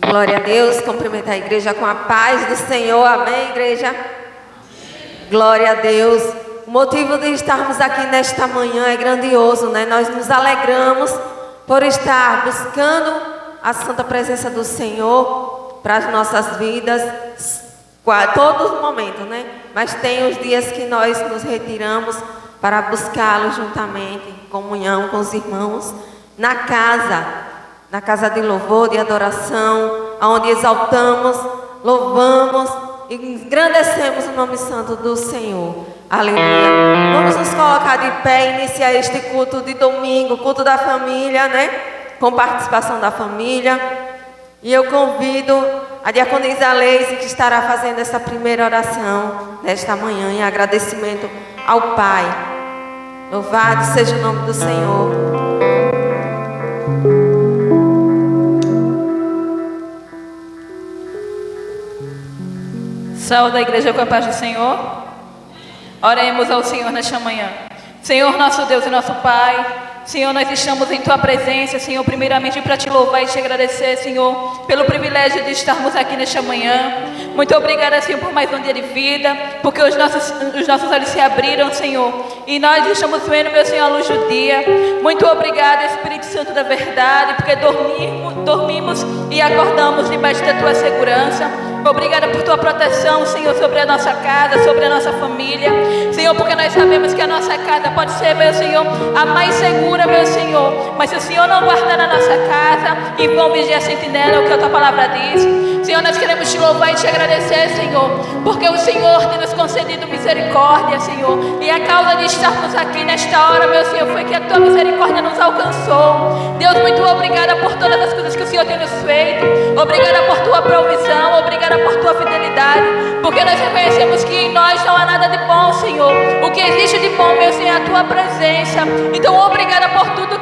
Glória a Deus, cumprimentar a igreja com a paz do Senhor, amém, igreja? Glória a Deus. O motivo de estarmos aqui nesta manhã é grandioso, né? Nós nos alegramos por estar buscando a santa presença do Senhor para as nossas vidas, todos os momentos, né? Mas tem os dias que nós nos retiramos para buscá-lo juntamente, em comunhão com os irmãos, na casa de louvor, de adoração, onde exaltamos, louvamos e engrandecemos o nome santo do Senhor. Aleluia. Vamos nos colocar de pé e iniciar este culto de domingo, culto da família, né? Com participação da família. E eu convido a diaconisa Leise, que estará fazendo essa primeira oração nesta manhã, em agradecimento ao Pai. Louvado seja o nome do Senhor. Saúde a igreja com a paz do Senhor. Oremos ao Senhor nesta manhã. Senhor, nosso Deus e nosso Pai, Senhor, nós estamos em Tua presença, Senhor, primeiramente para Te louvar e Te agradecer, Senhor, pelo privilégio de estarmos aqui nesta manhã. Muito obrigada, Senhor, por mais um dia de vida, porque os nossos olhos se abriram, Senhor, e nós estamos vendo, meu Senhor, a luz do dia. Muito obrigada, Espírito Santo da verdade, porque dormimos e acordamos debaixo da Tua segurança. Obrigada por Tua proteção, Senhor, sobre a nossa casa, sobre a nossa família. Senhor, porque nós sabemos que a nossa casa pode ser, meu Senhor, a mais segura, meu Senhor. Mas se o Senhor não guardar a nossa casa, e vão vigiar a sentinela, é o que a Tua palavra diz. Senhor, nós queremos Te louvar e Te agradecer, Senhor, porque o Senhor tem nos concedido misericórdia, Senhor. E a causa de estarmos aqui nesta hora, meu Senhor, foi que a Tua misericórdia nos alcançou. Deus, muito obrigada por todas as coisas que o Senhor tem nos feito. Obrigada por Tua provisão, obrigada por Tua fidelidade, porque nós reconhecemos que em nós não há nada de bom, Senhor. O que existe de bom, meu Senhor, é a Tua presença. Então, obrigada por tudo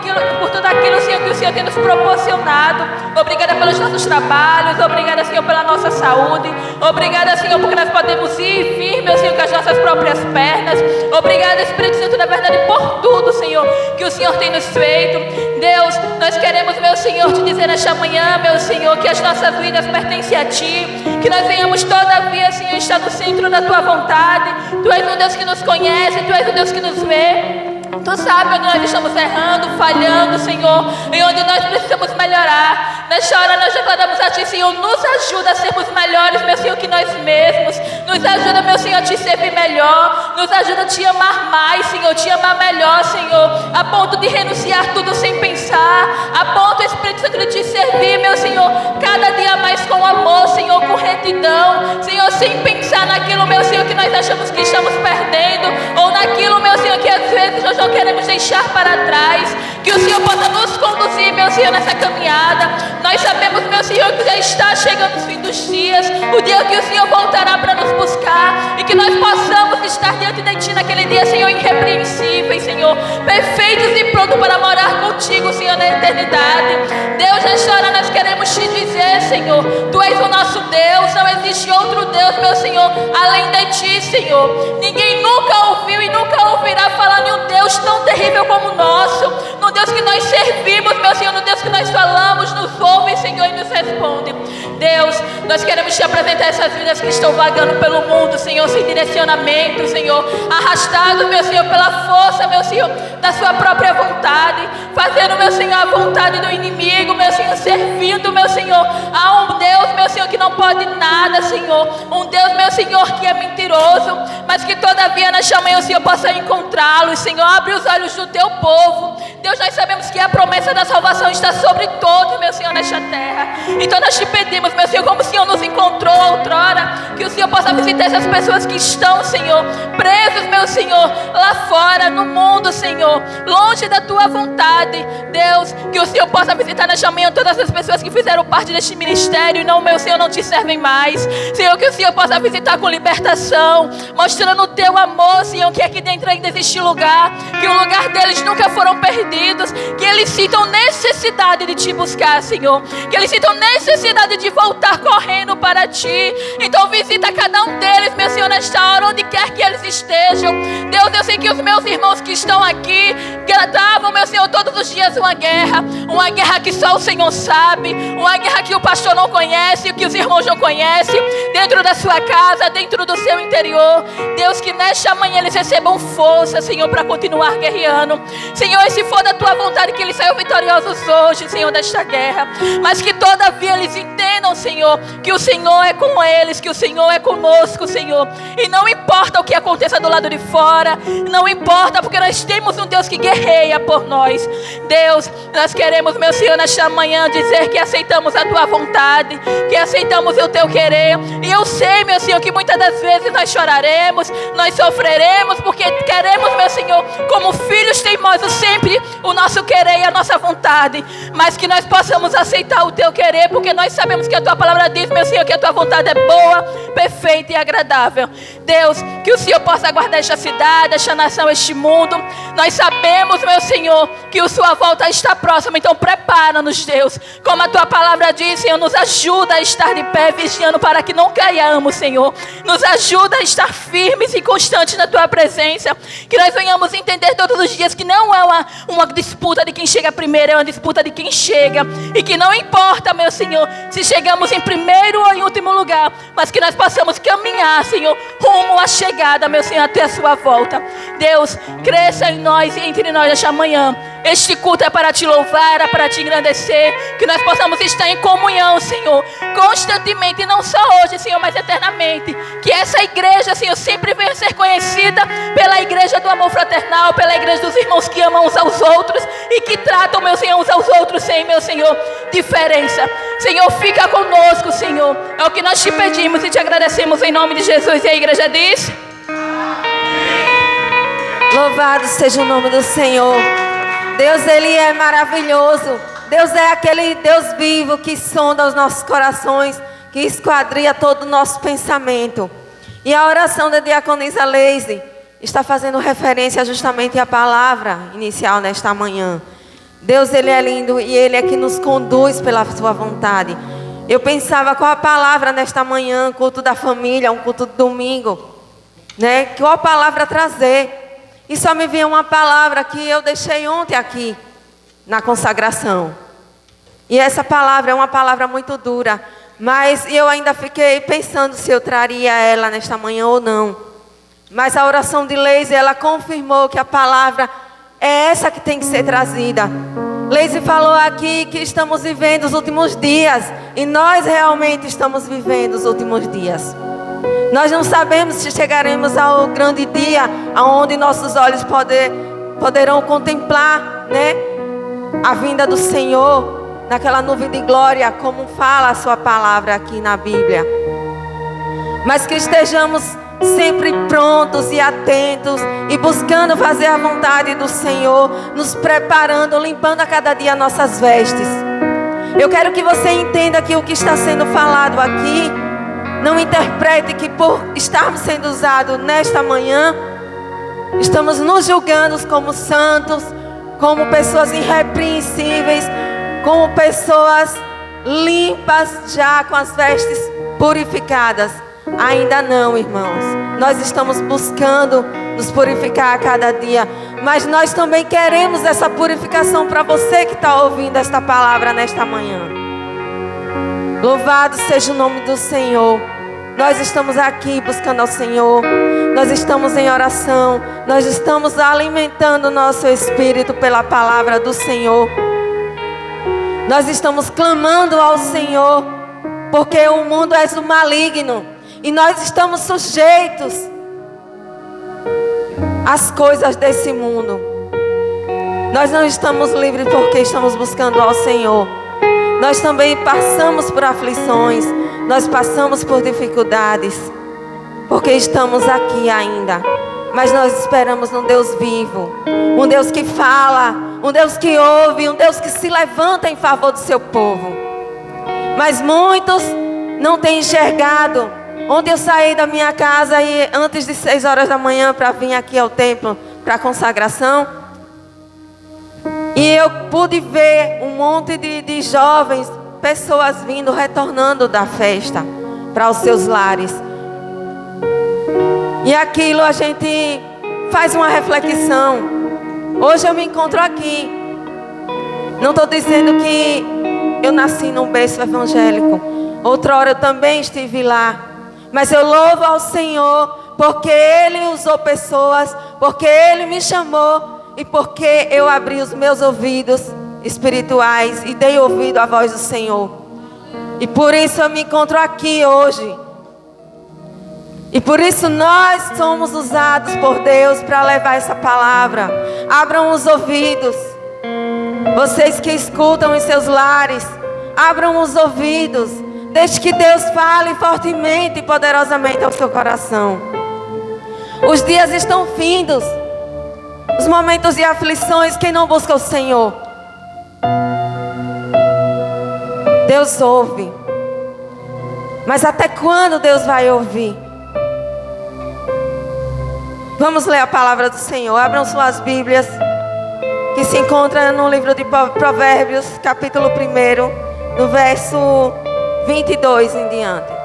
aquilo, Senhor, que o Senhor tem nos proporcionado. Obrigada pelos nossos trabalhos, obrigada, Senhor, pela nossa saúde. Obrigada, Senhor, porque nós podemos ir e vir, meu Senhor, com as nossas próprias pernas. Obrigada, Espírito Santo da verdade, por tudo, Senhor, que o Senhor tem nos feito. Deus, nós queremos, meu Senhor, Te dizer nesta manhã, meu Senhor, que as nossas vidas pertencem a Ti, que nós venhamos todavia, Senhor, estar no centro da Tua vontade. Tu és um Deus que nos conhece, Tu és um Deus que nos vê. Tu sabes onde nós estamos errando, falhando, Senhor, e onde nós precisamos melhorar. Nesta hora nós declaramos a Ti, Senhor, nos ajuda a sermos melhores, meu Senhor, que nós mesmos. Nos ajuda, meu Senhor, a Te servir melhor. Nos ajuda a Te amar mais, Senhor, Te amar melhor, Senhor, a ponto de renunciar tudo sem pensar, a ponto, Espírito Santo, de Te servir, meu Senhor, cada dia mais com amor, Senhor, com retidão, Senhor, sem pensar naquilo, meu Senhor, que nós achamos que estamos perdendo, ou naquilo, meu Senhor, que às vezes nós não queremos deixar para trás. Que o Senhor possa nos conduzir, meu Senhor, nessa caminhada. Nós sabemos, meu Senhor, que já está chegando o fim dos dias, o dia que o Senhor voltará para nos buscar, e que nós possamos estar diante de Ti naquele dia, Senhor, irrepreensíveis, Senhor, perfeitos e prontos para morar contigo, Senhor, na eternidade. Deus, nesta hora nós queremos Te dizer, Senhor, Tu és o nosso Deus, não existe outro Deus, meu Senhor, além de Ti, Senhor. Ninguém nunca ouviu e nunca ouvirá falar de um Deus tão terrível como o nosso, no Deus que nós servimos, meu Senhor, no Deus que nós falamos, nos ouve, Senhor, e nos responde. Deus, nós queremos Te apresentar essas vidas que estão vagando pelo mundo, Senhor, sem direcionamento, Senhor, arrastados, meu Senhor, pela força, meu Senhor, da Sua própria vontade, fazendo, meu Senhor, a vontade do inimigo, meu Senhor, servindo, meu Senhor, a um Deus, meu Senhor, que não pode nada, Senhor, um Deus, meu Senhor, que é mentiroso, mas que todavia nesta manhã o Senhor possa encontrá-los, Senhor. Abre os olhos do Teu povo. Deus, nós sabemos que a promessa da salvação está sobre todos, meu Senhor, nesta terra. Então nós Te pedimos, meu Senhor, como o Senhor nos encontrou outrora, que o Senhor possa visitar essas pessoas que estão, Senhor, presos, meu Senhor, lá fora, no mundo, Senhor, longe da Tua vontade. Deus, que o Senhor possa visitar nesta manhã todas as pessoas que fizeram parte deste ministério e não, meu Senhor, não te servem mais. Senhor, que o Senhor possa visitar com libertação, mostrando o teu amor, Senhor, que aqui dentro ainda existe lugar, que o lugar deles nunca foram perdidos, que eles sintam necessidade de te buscar, Senhor, que eles sintam necessidade de voltar correndo para ti. Então visita cada um deles, meu Senhor, nesta hora, onde quer que eles estejam. Deus, eu sei que os meus irmãos que estão aqui travam, meu Senhor, todos os dias uma guerra que só o Senhor sabe, uma guerra que o pastor não conhece, que os irmãos não conhecem, dentro da sua casa, dentro do seu interior. Deus, que nesta manhã eles recebam força, Senhor, para continuar guerreando. Senhor, e se for da tua vontade que eles saiam vitoriosos hoje, Senhor, desta guerra, mas que todavia eles entendam, Senhor, que o Senhor é com eles, que o Senhor é conosco, Senhor, e não importa o que aconteça do lado de fora, não importa, porque nós temos um Deus que guerreia por nós. Deus, nós queremos, meu Senhor, nesta manhã dizer que aceitamos a tua vontade, que aceitamos o teu querer. E eu sei, meu Senhor, que muitas das vezes nós choraremos, nós sofreremos, porque queremos, meu Senhor, como filhos teimosos, sempre o nosso querer e a nossa vontade, mas que nós possamos aceitar o teu querer, porque nós sabemos que a tua palavra diz, meu Senhor, que a tua vontade é boa, perfeita e agradável. Deus, que o Senhor possa guardar esta cidade, esta nação, este mundo. Nós sabemos, meu Senhor, que a sua volta está próxima, então prepara-nos, Deus, como a tua palavra diz, Senhor, nos ajuda a estar de pé, vigiando para que não caiamos, Senhor, nos ajuda a estar firmes e constantes na tua presença, que nós venhamos entender todos os dias que não é uma disputa de quem chega primeiro, é uma disputa de quem chega, e que não importa, meu Senhor, se chegamos em primeiro ou em último lugar, mas que nós possamos caminhar, Senhor, rumo à chegada, meu Senhor, até a sua volta. Deus, cresça em nós e entre nós esta manhã. Este culto é para te louvar, é para te engrandecer, que nós possamos estar em comunhão, Senhor, constantemente, não só hoje, Senhor, mas eternamente. Que essa igreja, Senhor, sempre venha ser conhecida pela igreja do amor fraternal, pela igreja dos irmãos que amam uns aos outros e que tratam, meu Senhor, uns aos outros sem, meu Senhor, diferença. Senhor, fica conosco, Senhor. É o que nós te pedimos e te agradecemos em nome de Jesus. E a igreja diz: louvado seja o nome do Senhor. Deus, Ele é maravilhoso. Deus é aquele Deus vivo que sonda os nossos corações, que esquadria todo o nosso pensamento. E a oração da diaconisa Leise está fazendo referência justamente à palavra inicial nesta manhã. Deus, Ele é lindo e Ele é que nos conduz pela sua vontade. Eu pensava qual a palavra nesta manhã, culto da família, um culto de domingo, né? Qual palavra trazer? E só me veio uma palavra que eu deixei ontem aqui, na consagração. E essa palavra é uma palavra muito dura, mas eu ainda fiquei pensando se eu traria ela nesta manhã ou não. Mas a oração de Leise, ela confirmou que a palavra é essa que tem que ser trazida. Leise falou aqui que estamos vivendo os últimos dias, e nós realmente estamos vivendo os últimos dias. Nós não sabemos se chegaremos ao grande dia, onde nossos olhos poderão contemplar, né, a vinda do Senhor, naquela nuvem de glória, como fala a sua palavra aqui na Bíblia. Mas que estejamos sempre prontos e atentos, e buscando fazer a vontade do Senhor, nos preparando, limpando a cada dia nossas vestes. Eu quero que você entenda que o que está sendo falado aqui, não interprete que por estarmos sendo usados nesta manhã, estamos nos julgando como santos, como pessoas irrepreensíveis, como pessoas limpas, já com as vestes purificadas. Ainda não, irmãos. Nós estamos buscando nos purificar a cada dia, mas nós também queremos essa purificação para você que está ouvindo esta palavra nesta manhã. Louvado seja o nome do Senhor. Nós estamos aqui buscando ao Senhor. Nós estamos em oração. Nós estamos alimentando o nosso espírito pela palavra do Senhor. Nós estamos clamando ao Senhor, porque o mundo é do maligno, e nós estamos sujeitos às coisas desse mundo. Nós não estamos livres porque estamos buscando ao Senhor. Nós também passamos por aflições, nós passamos por dificuldades, porque estamos aqui ainda. Mas nós esperamos num Deus vivo, um Deus que fala, um Deus que ouve, um Deus que se levanta em favor do seu povo. Mas muitos não tem enxergado. Ontem eu saí da minha casa e antes de 6 horas da manhã para vir aqui ao templo para a consagração. E eu pude ver um monte de jovens, pessoas vindo, retornando da festa para os seus lares. E aquilo a gente faz uma reflexão. Hoje eu me encontro aqui. Não estou dizendo que eu nasci num berço evangélico. Outrora eu também estive lá. Mas eu louvo ao Senhor porque Ele usou pessoas, porque Ele me chamou e porque eu abri os meus ouvidos espirituais e dei ouvido à voz do Senhor. E por isso eu me encontro aqui hoje. E por isso nós somos usados por Deus para levar essa palavra. Abram os ouvidos. Vocês que escutam em seus lares, abram os ouvidos. Deixe que Deus fale fortemente e poderosamente ao seu coração. Os dias estão findos. Os momentos de aflições, quem não busca o Senhor? Deus ouve. Mas até quando Deus vai ouvir? Vamos ler a palavra do Senhor. Abram suas Bíblias, que se encontra no livro de Provérbios, capítulo 1, no verso 22 em diante.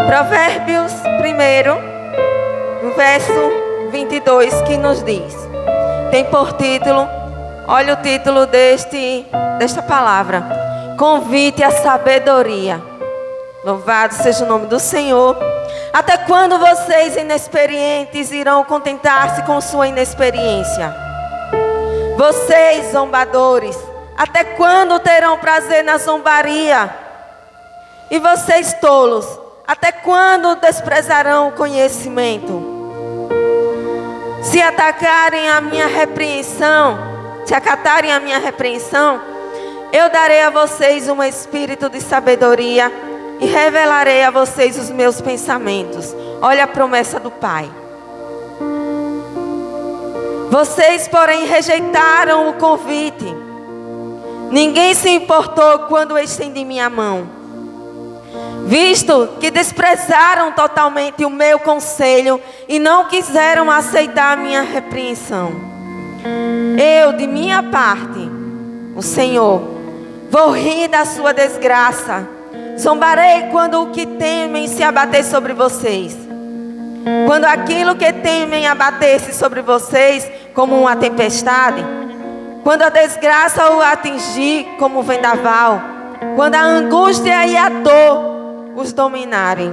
Provérbios 1, no verso 22, que nos diz, tem por título, olha o título desta palavra: convite à sabedoria. Louvado seja o nome do Senhor. Até quando vocês inexperientes irão contentar-se com sua inexperiência? Vocês zombadores, até quando terão prazer na zombaria? E vocês tolos, até quando desprezarão o conhecimento? Se atacarem a minha repreensão, se acatarem a minha repreensão, eu darei a vocês um espírito de sabedoria e revelarei a vocês os meus pensamentos. Olha a promessa do Pai. Vocês, porém, rejeitaram o convite. Ninguém se importou quando eu estendi minha mão. Visto que desprezaram totalmente o meu conselho e não quiseram aceitar a minha repreensão, eu, de minha parte, o Senhor, vou rir da sua desgraça. Zombarei quando o que temem se abater sobre vocês. Quando aquilo que temem abater-se sobre vocês como uma tempestade. Quando a desgraça o atingir como um vendaval. Quando a angústia e a dor os dominarem.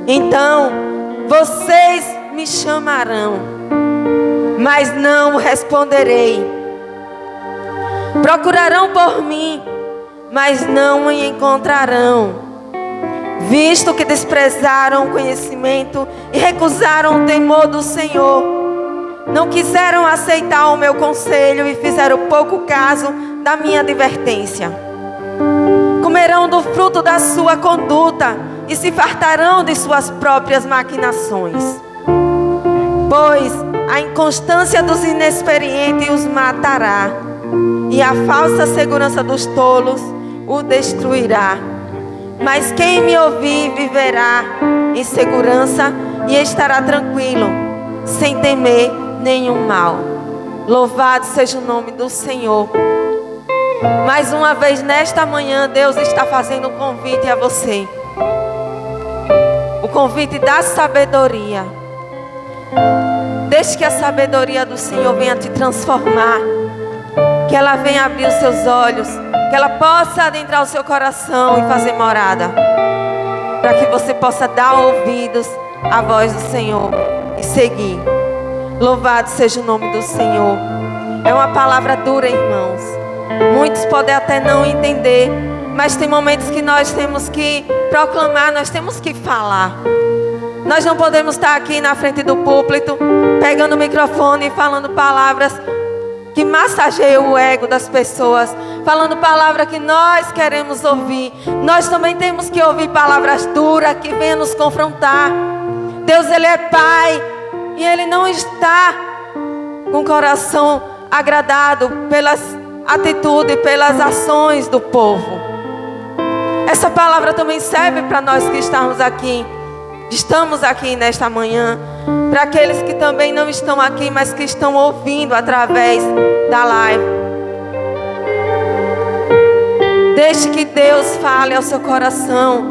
Então vocês me chamarão, mas não responderei. Procurarão por mim, mas não me encontrarão, visto que desprezaram o conhecimento e recusaram o temor do Senhor. Não quiseram aceitar o meu conselho e fizeram pouco caso da minha advertência. Comerão do fruto da sua conduta e se fartarão de suas próprias maquinações. Pois a inconstância dos inexperientes os matará, e a falsa segurança dos tolos o destruirá. Mas quem me ouvir viverá em segurança e estará tranquilo, sem temer nenhum mal. Louvado seja o nome do Senhor. Mais uma vez nesta manhã Deus está fazendo um convite a você. O convite da sabedoria. Deixe que a sabedoria do Senhor venha te transformar. Que ela venha abrir os seus olhos. Que ela possa adentrar o seu coração e fazer morada. Para que você possa dar ouvidos à voz do Senhor e seguir. Louvado seja o nome do Senhor. É uma palavra dura, irmãos. Muitos podem até não entender. Mas tem momentos que nós temos que proclamar, nós temos que falar. Nós não podemos estar aqui na frente do púlpito, pegando o microfone e falando palavras que massageiam o ego das pessoas, falando palavras que nós queremos ouvir. Nós também temos que ouvir palavras duras que venham nos confrontar. Deus, Ele é Pai e Ele não está com o coração agradado pelas atitudes, pelas ações do povo. Essa palavra também serve para nós que estamos aqui nesta manhã, para aqueles que também não estão aqui, mas que estão ouvindo através da live. Deixe que Deus fale ao seu coração.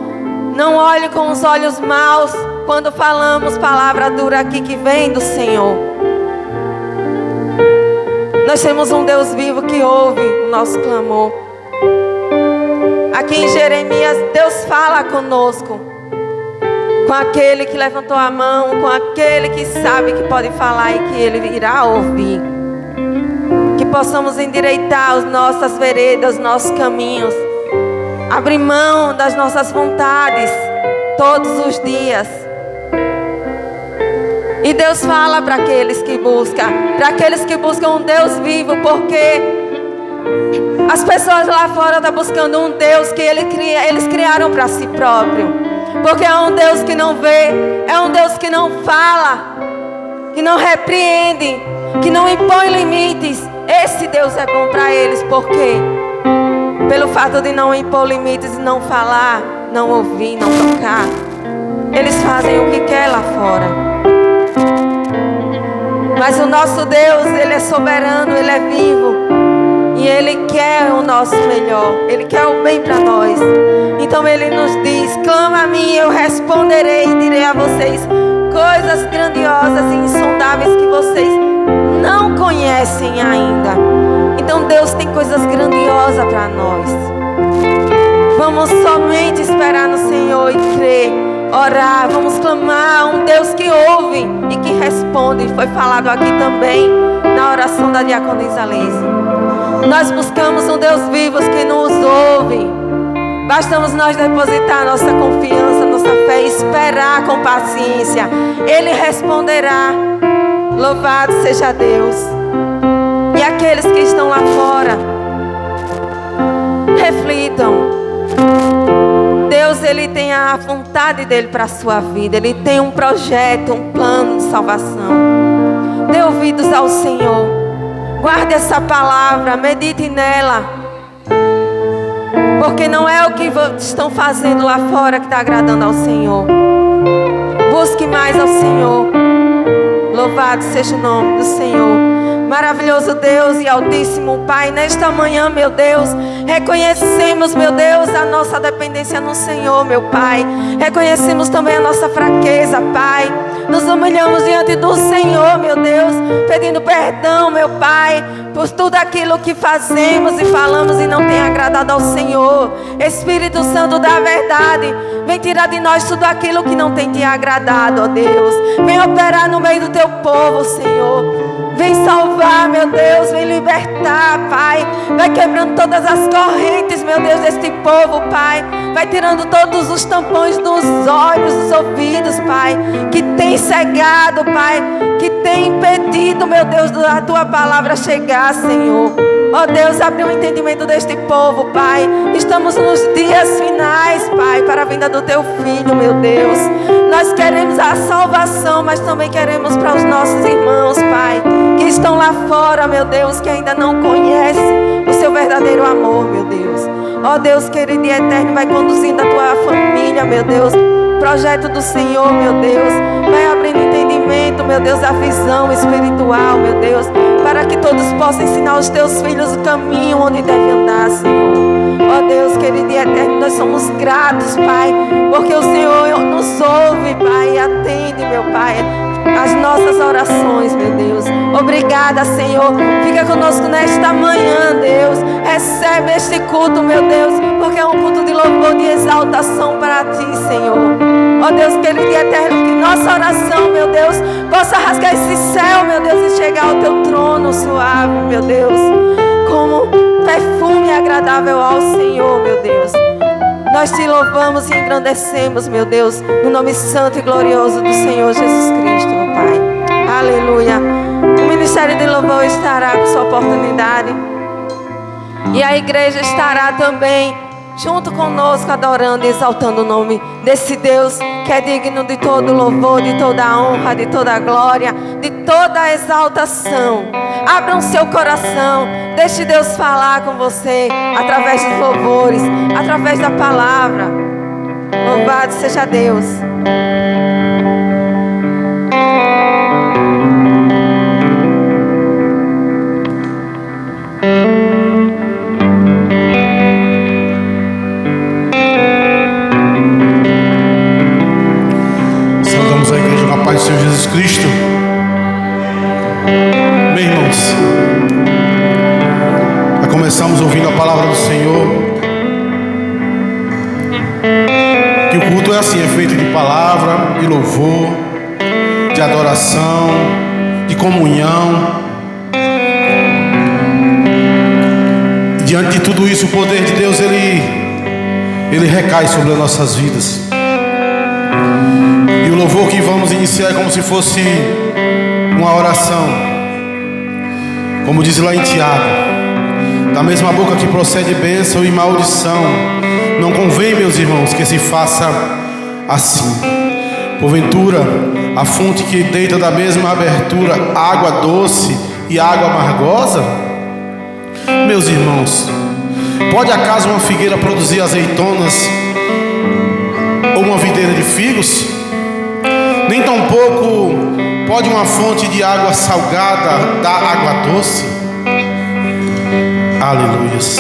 Não olhe com os olhos maus quando falamos palavra dura aqui que vem do Senhor. Nós temos um Deus vivo que ouve o nosso clamor. Aqui em Jeremias, Deus fala conosco, com aquele que levantou a mão, com aquele que sabe que pode falar e que Ele irá ouvir. Que possamos endireitar as nossas veredas, os nossos caminhos, abrir mão das nossas vontades todos os dias. E Deus fala para aqueles que buscam um Deus vivo, porque as pessoas lá fora estão buscando um Deus que eles criaram para si próprio. Porque é um Deus que não vê, é um Deus que não fala, que não repreende, que não impõe limites. Esse Deus é bom para eles, porque pelo fato de não impor limites, não falar, não ouvir, não tocar, eles fazem o que quer lá fora. Mas o nosso Deus, Ele é soberano, Ele é vivo. E Ele quer o nosso melhor. Ele quer o bem para nós. Então Ele nos diz: clama a mim, eu responderei e direi a vocês coisas grandiosas e insondáveis que vocês não conhecem ainda. Então Deus tem coisas grandiosas para nós. Vamos somente esperar no Senhor e crer, orar. Vamos clamar a um Deus que ouve e que responde. Foi falado aqui também na oração da diaconisa Leise. Nós buscamos um Deus vivo que nos ouve. Bastamos nós depositar nossa confiança, nossa fé e esperar com paciência. Ele responderá. Louvado seja Deus. E aqueles que estão lá fora, reflitam. Deus, Ele tem a vontade dEle para a sua vida. Ele tem um projeto, um plano de salvação. Dê ouvidos ao Senhor. Guarde essa palavra, medite nela. Porque não é o que estão fazendo lá fora que está agradando ao Senhor. Busque mais ao Senhor. Louvado seja o nome do Senhor. Maravilhoso Deus e Altíssimo Pai, nesta manhã, meu Deus, reconhecemos, meu Deus, a nossa dependência no Senhor, meu Pai. Reconhecemos também a nossa fraqueza, Pai. Nos humilhamos diante do Senhor, meu Deus, pedindo perdão, meu Pai, por tudo aquilo que fazemos e falamos e não tem agradado ao Senhor. Espírito Santo da verdade, vem tirar de nós tudo aquilo que não tem te agradado, ó Deus. Vem operar no meio do teu povo, Senhor. Vem salvar, meu Deus, vem libertar, Pai. Vai quebrando todas as correntes, meu Deus, deste povo, Pai. Vai tirando todos os tampões dos olhos, dos ouvidos, Pai, que tem cegado, Pai, que tem impedido, meu Deus, da tua palavra chegar, Senhor. Ó Deus, abre o entendimento deste povo, Pai. Estamos nos dias finais, Pai, para a vinda do teu Filho, meu Deus. Nós queremos a salvação, mas também queremos para os nossos irmãos, Pai, que estão lá fora, meu Deus, que ainda não conhecem o seu verdadeiro amor, meu Deus. Ó Deus querido e eterno, vai conduzindo a tua família, meu Deus. Projeto do Senhor, meu Deus. Vai abrindo entendimento, meu Deus, a visão espiritual, meu Deus, para que todos possam ensinar os teus filhos o caminho onde devem andar, Senhor. Ó Deus querido e eterno, nós somos gratos, Pai, porque o Senhor nos ouve, Pai, e atende, meu Pai, as nossas orações, meu Deus. Obrigada, Senhor. Fica conosco nesta manhã, Deus. Recebe este culto, meu Deus, porque é um culto de louvor, de exaltação para Ti, Senhor. Ó Deus querido e eterno, que nossa oração, meu Deus, possa rasgar esse céu, meu Deus, e chegar ao Teu trono suave, meu Deus, como perfume agradável ao Senhor, meu Deus. Nós Te louvamos e engrandecemos, meu Deus, no nome santo e glorioso do Senhor Jesus Cristo, meu Pai. Aleluia. O Ministério de Louvor estará com sua oportunidade. E a igreja estará também junto conosco, adorando e exaltando o nome desse Deus que é digno de todo louvor, de toda honra, de toda glória, de toda exaltação. Abra o seu coração, deixe Deus falar com você através dos louvores, através da palavra. Louvado seja Deus. Saudamos a igreja com a paz do Senhor Jesus Cristo. Meus irmãos, já começamos ouvindo a palavra do Senhor. Que o culto é assim, é feito de palavra, de louvor, de adoração, de comunhão. Diante de tudo isso, o poder de Deus, ele recai sobre as nossas vidas. E o louvor que vamos iniciar é como se fosse uma oração. Como diz lá em Tiago: da mesma boca que procede bênção e maldição, não convém, meus irmãos, que se faça assim. Porventura, a fonte que deita da mesma abertura água doce e água amargosa? Meus irmãos, pode acaso uma figueira produzir azeitonas ou uma videira de figos? Nem tampouco pode uma fonte de água salgada dar água doce? Aleluias.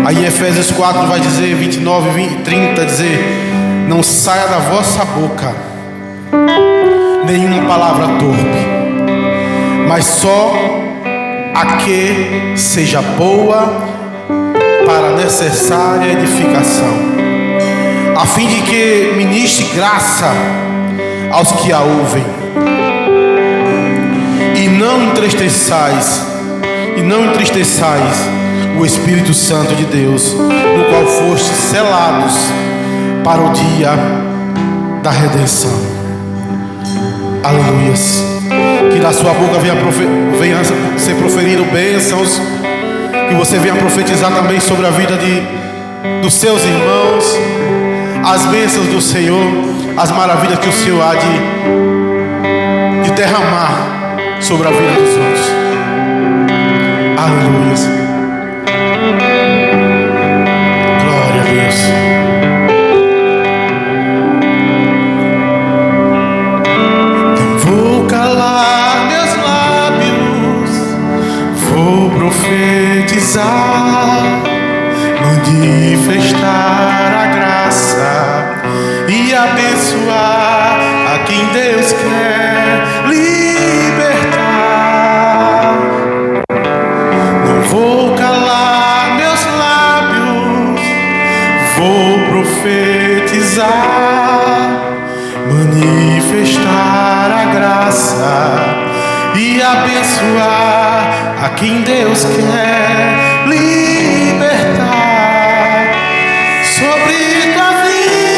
Aí em Efésios 4 vai dizer, 29 e 30, dizer: não saia da vossa boca nenhuma palavra torpe, mas só a que seja boa para a necessária edificação, a fim de que ministre graça aos que a ouvem. E não entristeçais o Espírito Santo de Deus, no qual fostes selados para o dia da redenção. Aleluias. Que da sua boca venha ser proferido bênçãos, que você venha profetizar também sobre a vida dos seus irmãos, as bênçãos do Senhor, as maravilhas que o Senhor há de derramar sobre a vida dos outros. Aleluias. Glória a Deus. Não vou calar meus lábios, vou profetizar, manifestar a graça e abençoar a quem Deus quer libertar. Não vou calar meus lábios, vou profetizar, manifestar a graça e abençoar a quem Deus quer libertar. Sobre tua vida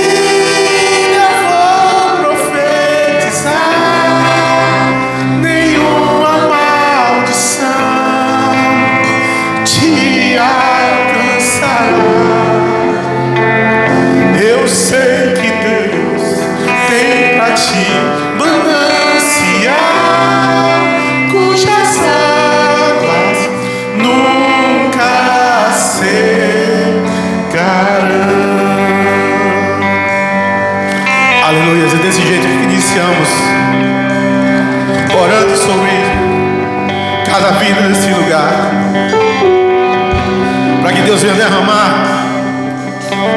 eu vou profetizar, nenhuma maldição te alcançará. Eu sei que Deus tem pra ti manancial, cujas águas nunca secarão. Aleluia. É desse jeito que iniciamos, orando sobre cada vida nesse lugar, para que Deus venha derramar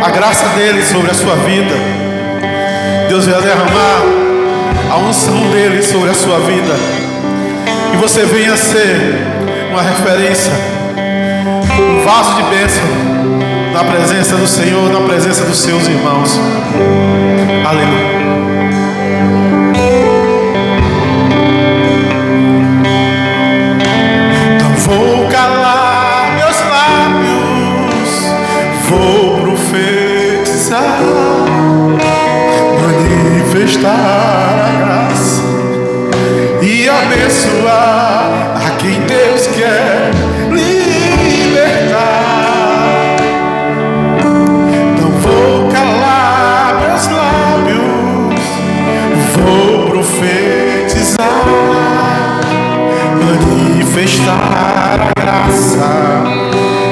a graça dele sobre a sua vida. Deus venha derramar a unção dele sobre a sua vida, e você venha ser uma referência, um vaso de bênção na presença do Senhor, na presença dos seus irmãos. Aleluia. Não vou calar meus lábios, vou profetizar, manifestar a graça e abençoar a quem Deus quer libertar. profetizar, manifestar a graça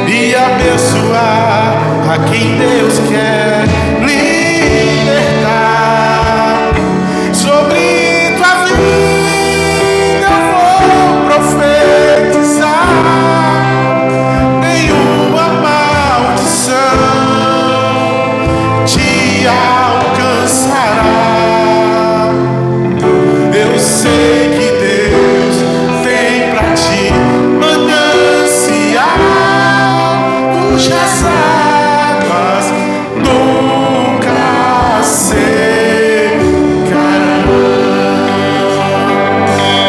e abençoar a quem Deus quer libertar. Sobre tua vida eu vou profetizar, nenhuma maldição te alcançará. Eu sei que Deus tem pra ti manancial cujas águas nunca secarão.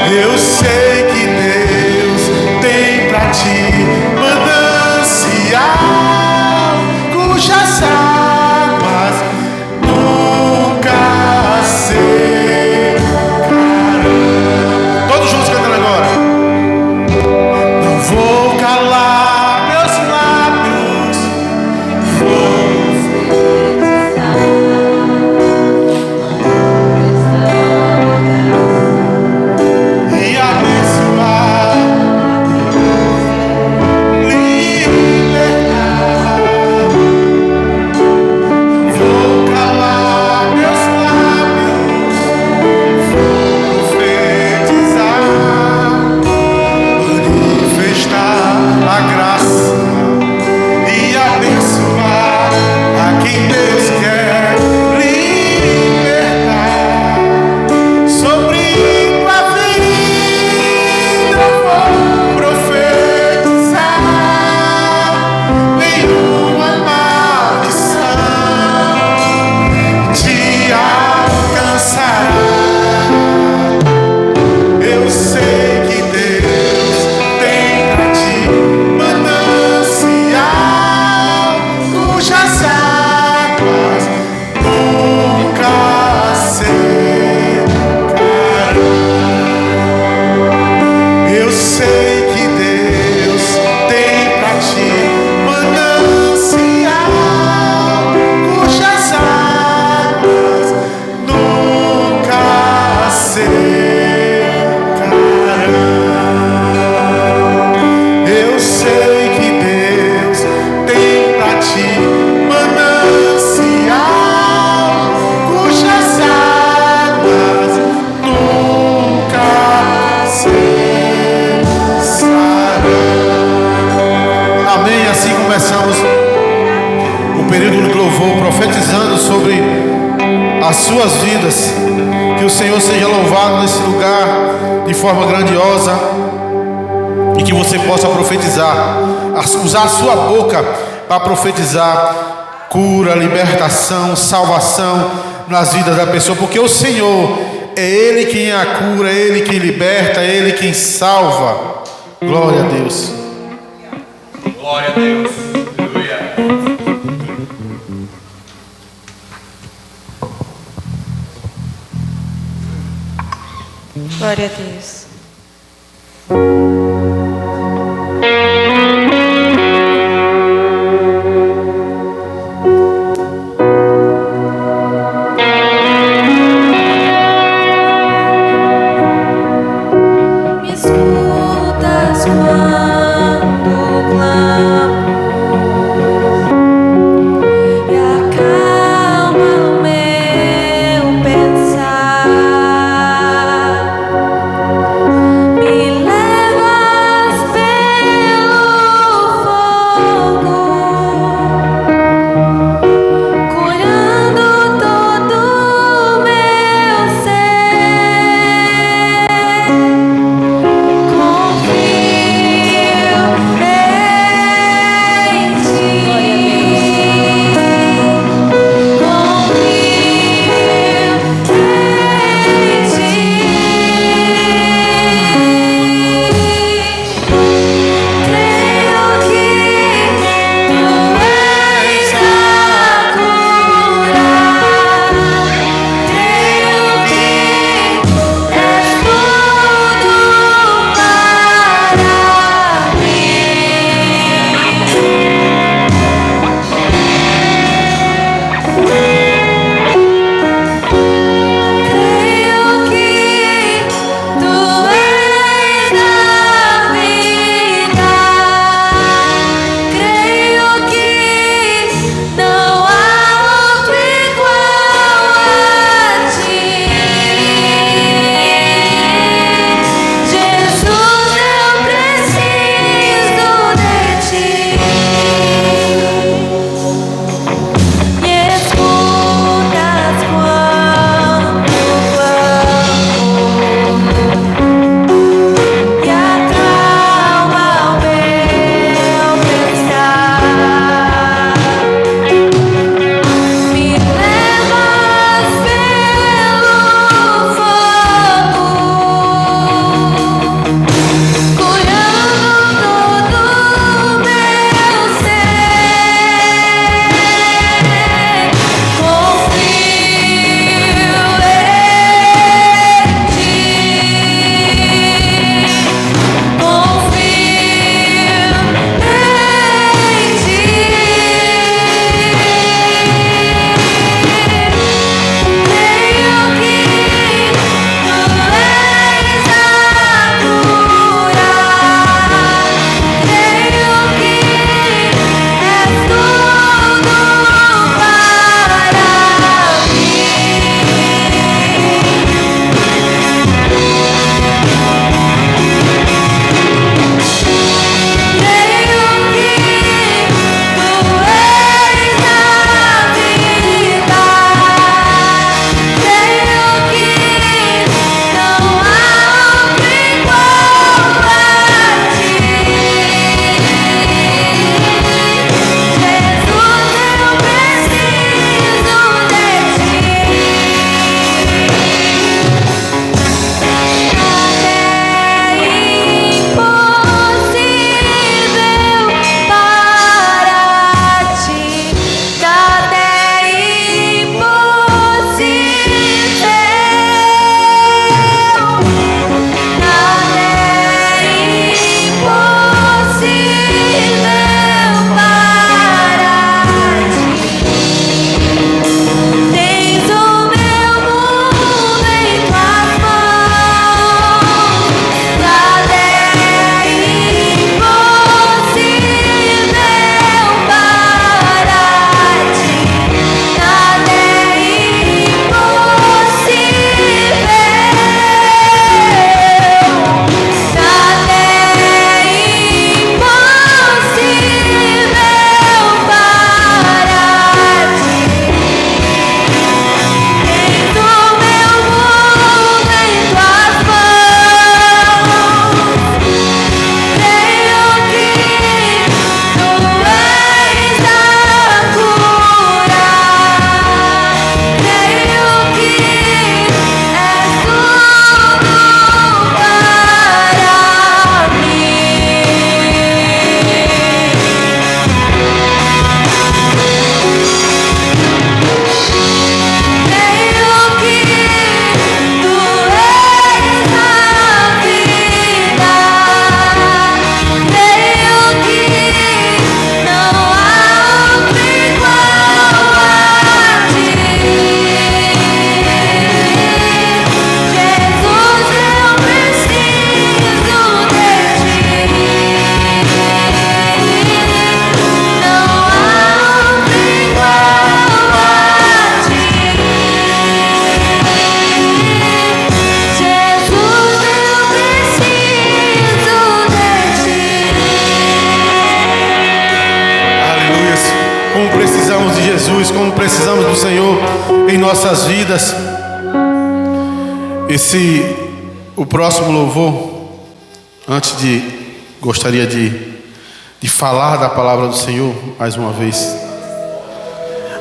Eu sei que Deus tem pra ti manancial cujas águas nunca secarão. Todos juntos cantando agora. Não vou calar meus lábios, vou e abençoar, libertar. Vou calar meus lábios, vou profetizar, manifestar a graça e abençoar a quem Deus quer libertar. Sobre tua vida eu vou profetizar, nenhuma maldição te alcançará. Eu sei que Deus tem pra ti manancial cujas águas nunca secarão. Eu sei que Deus tem pra ti manancial cujas águas nunca secarão. Eu sei que Deus tem pra ti manancial cujas águas nunca cessarão. Amém. Assim começamos o período de louvor, profetizando sobre as suas vidas. Que o Senhor seja louvado nesse lugar de forma grandiosa e que você possa profetizar, usar a sua boca para profetizar cura, libertação, salvação nas vidas da pessoa, porque o Senhor é Ele quem é a cura, é Ele quem liberta, é Ele quem salva. Glória a Deus. Glória a Deus. Aleluia. Glória a Deus. Me escutas quando clamo e acalma o meu pensar. Me leva nossas vidas. O próximo louvor, gostaria de falar da palavra do Senhor mais uma vez.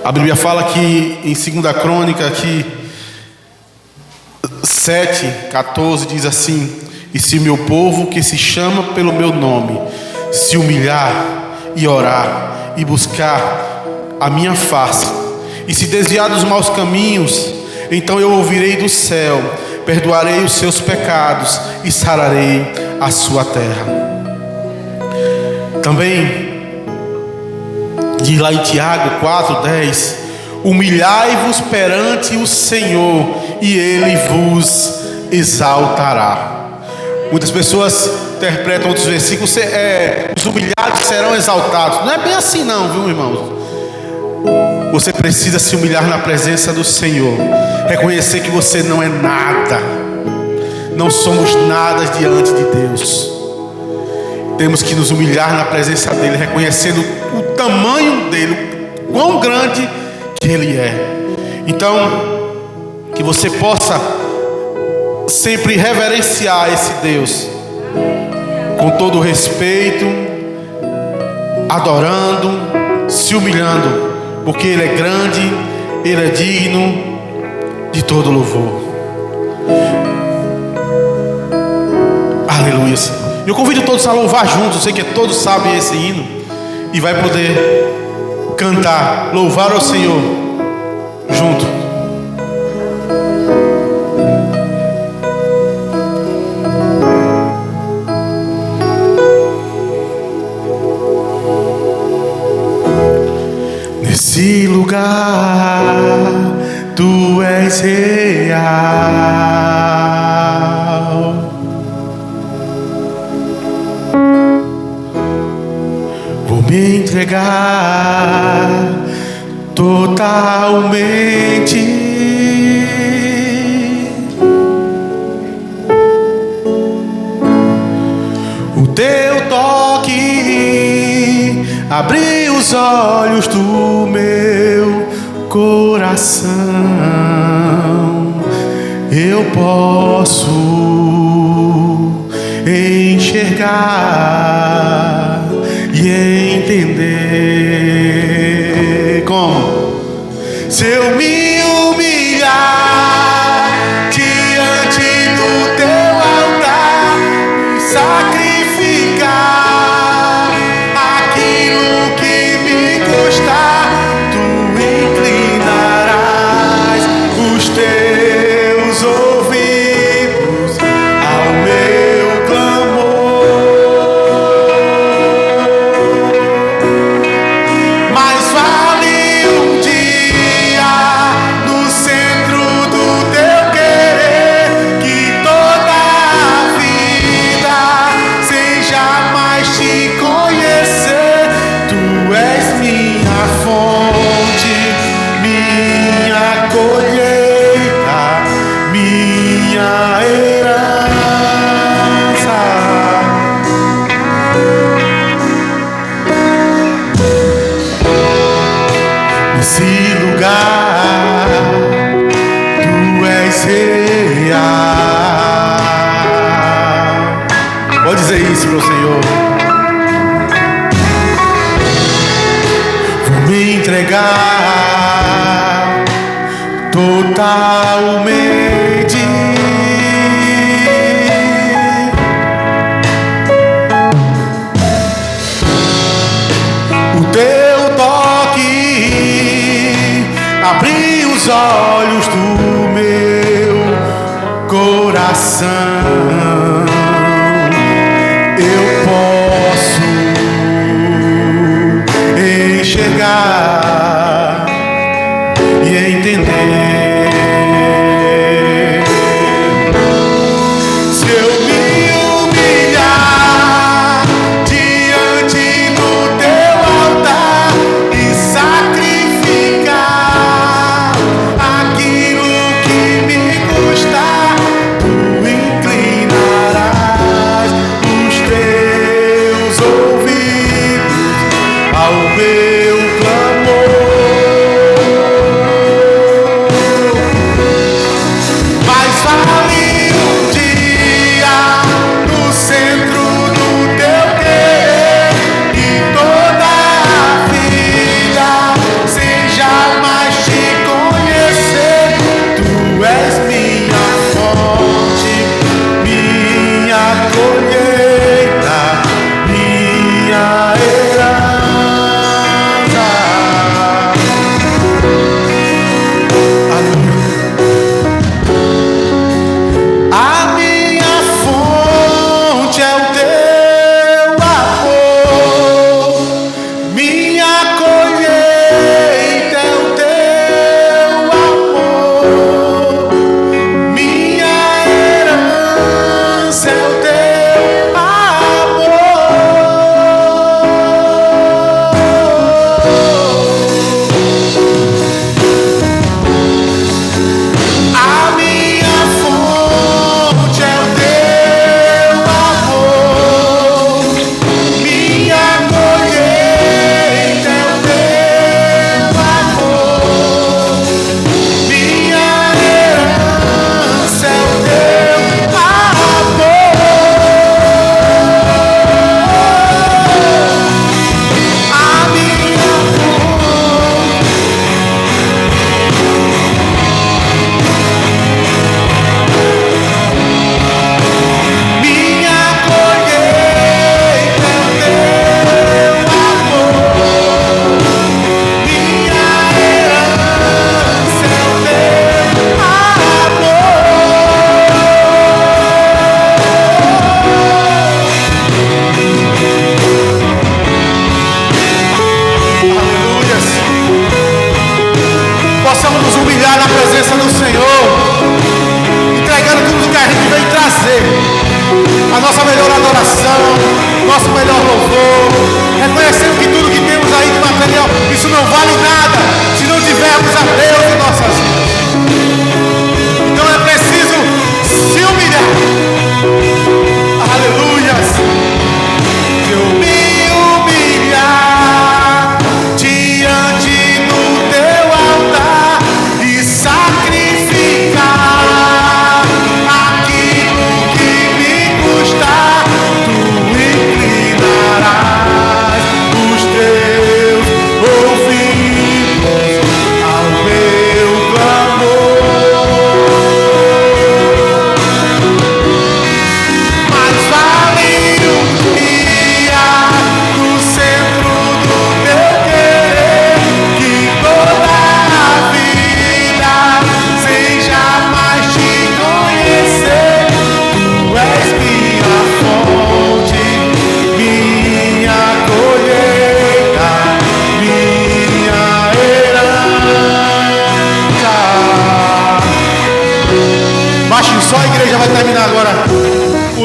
A Bíblia fala que em 2 Crônica, que 7:14 diz assim: e se meu povo, que se chama pelo meu nome, se humilhar e orar e buscar a minha face e se desviar dos maus caminhos, então eu ouvirei do céu, perdoarei os seus pecados e sararei a sua terra. Também diz lá em Tiago 4:10: humilhai-vos perante o Senhor e Ele vos exaltará. Muitas pessoas interpretam outros versículos, os humilhados serão exaltados. Não é bem assim não, viu, irmãos? Você precisa se humilhar na presença do Senhor, reconhecer que você não é nada, não somos nada diante de Deus. Temos que nos humilhar na presença dEle, reconhecendo o tamanho dEle, o quão grande que Ele é. Então, que você possa sempre reverenciar esse Deus com todo o respeito, adorando, se humilhando, porque Ele é grande, Ele é digno de todo louvor. Aleluia. Eu convido todos a louvar juntos. Eu sei que todos sabem esse hino e vai poder cantar, louvar ao Senhor junto. Nesse lugar tu és real, vou me entregar totalmente. O teu toque abriu os olhos do meu coração. Eu posso enxergar e entender como se eu me humilhar diante do teu altar e sacrificar aquilo que me custar, tu inclinarás os teus ouvidos ao meu clamor. Mas vale um dia no centro do teu querer, que toda a vida seja mais te conhecer. Tu és minha fonte, minha colheita, minha herança. Nesse lugar tu és real. Pode dizer isso para o Senhor. Vou me entregar totalmente. O teu toque abriu os olhos do meu coração. Eu posso enxergar e entender. Se eu me humilhar diante do teu altar e sacrificar aquilo que me custar, tu inclinarás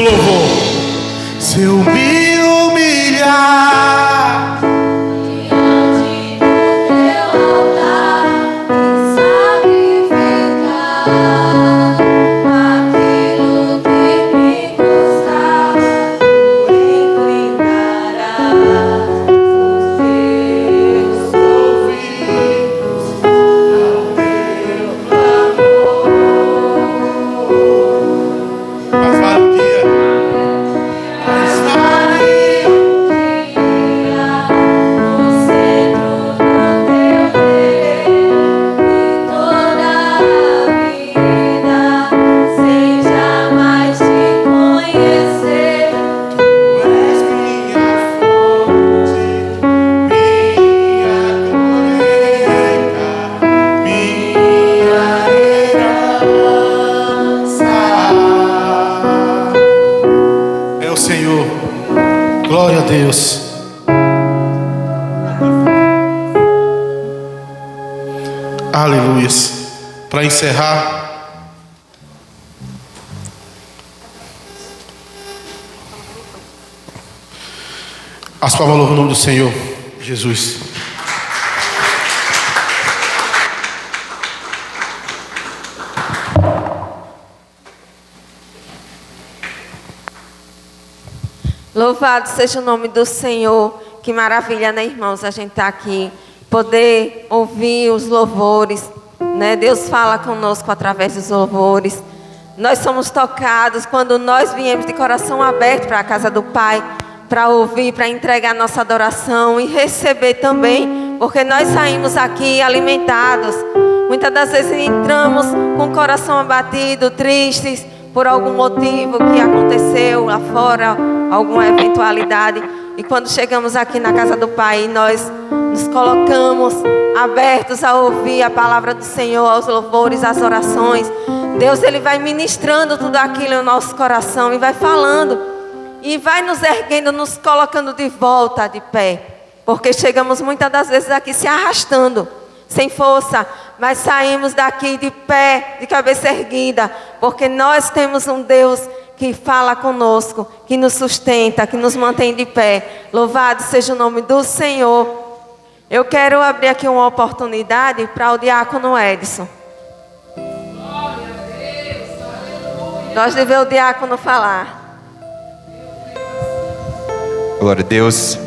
louvor. Se eu me humilhar diante do teu altar e sacrificar aquilo que me custava, inclinarás os teus ouvidos ao meu clamor. mas vale o dia. Mas vale um dia no centro do teu querer e toda a vida sem jamais te conhecer. Tu és minha fonte, minha colheita, minha herança. É o Senhor. Glória a Deus. Aleluias. Para encerrar, as palmas no nome do Senhor Jesus. Louvado seja o nome do Senhor. Que maravilha, né, irmãos? A gente está aqui, poder ouvir os louvores, né? Deus fala conosco através dos louvores. Nós somos tocados quando nós viemos de coração aberto para a casa do Pai, para ouvir, para entregar nossa adoração e receber também, porque nós saímos aqui alimentados. Muitas das vezes entramos com o coração abatido, tristes, por algum motivo que aconteceu lá fora, alguma eventualidade. E quando chegamos aqui na casa do Pai, nós nos colocamos abertos a ouvir a palavra do Senhor, aos louvores, às orações. Deus, Ele vai ministrando tudo aquilo no nosso coração e vai falando. E vai nos erguendo, nos colocando de volta de pé. Porque chegamos muitas das vezes aqui se arrastando, sem força, mas saímos daqui de pé, de cabeça erguida, porque nós temos um Deus que fala conosco, que nos sustenta, que nos mantém de pé. Louvado seja o nome do Senhor. Eu quero abrir aqui uma oportunidade para o diácono Edson. Nós de ver o diácono falar. Glória a Deus.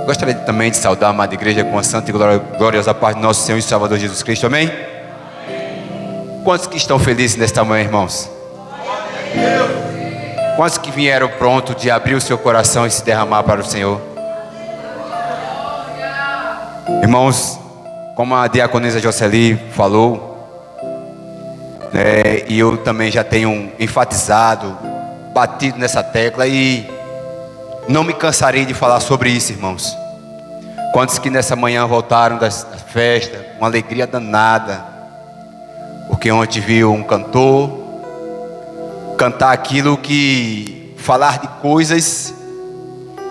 Gostaria também de saudar a amada igreja com a santa e gloriosa paz do nosso Senhor e Salvador Jesus Cristo. Amém? Quantos que estão felizes nesta manhã, irmãos? Quantos que vieram pronto de abrir o seu coração e se derramar para o Senhor? Irmãos, como a diaconisa Jocely falou, e eu também já tenho enfatizado, batido nessa tecla e não me cansarei de falar sobre isso, irmãos. Quantos que nessa manhã voltaram da festa, uma alegria danada, porque ontem viu um cantor cantar aquilo que, falar de coisas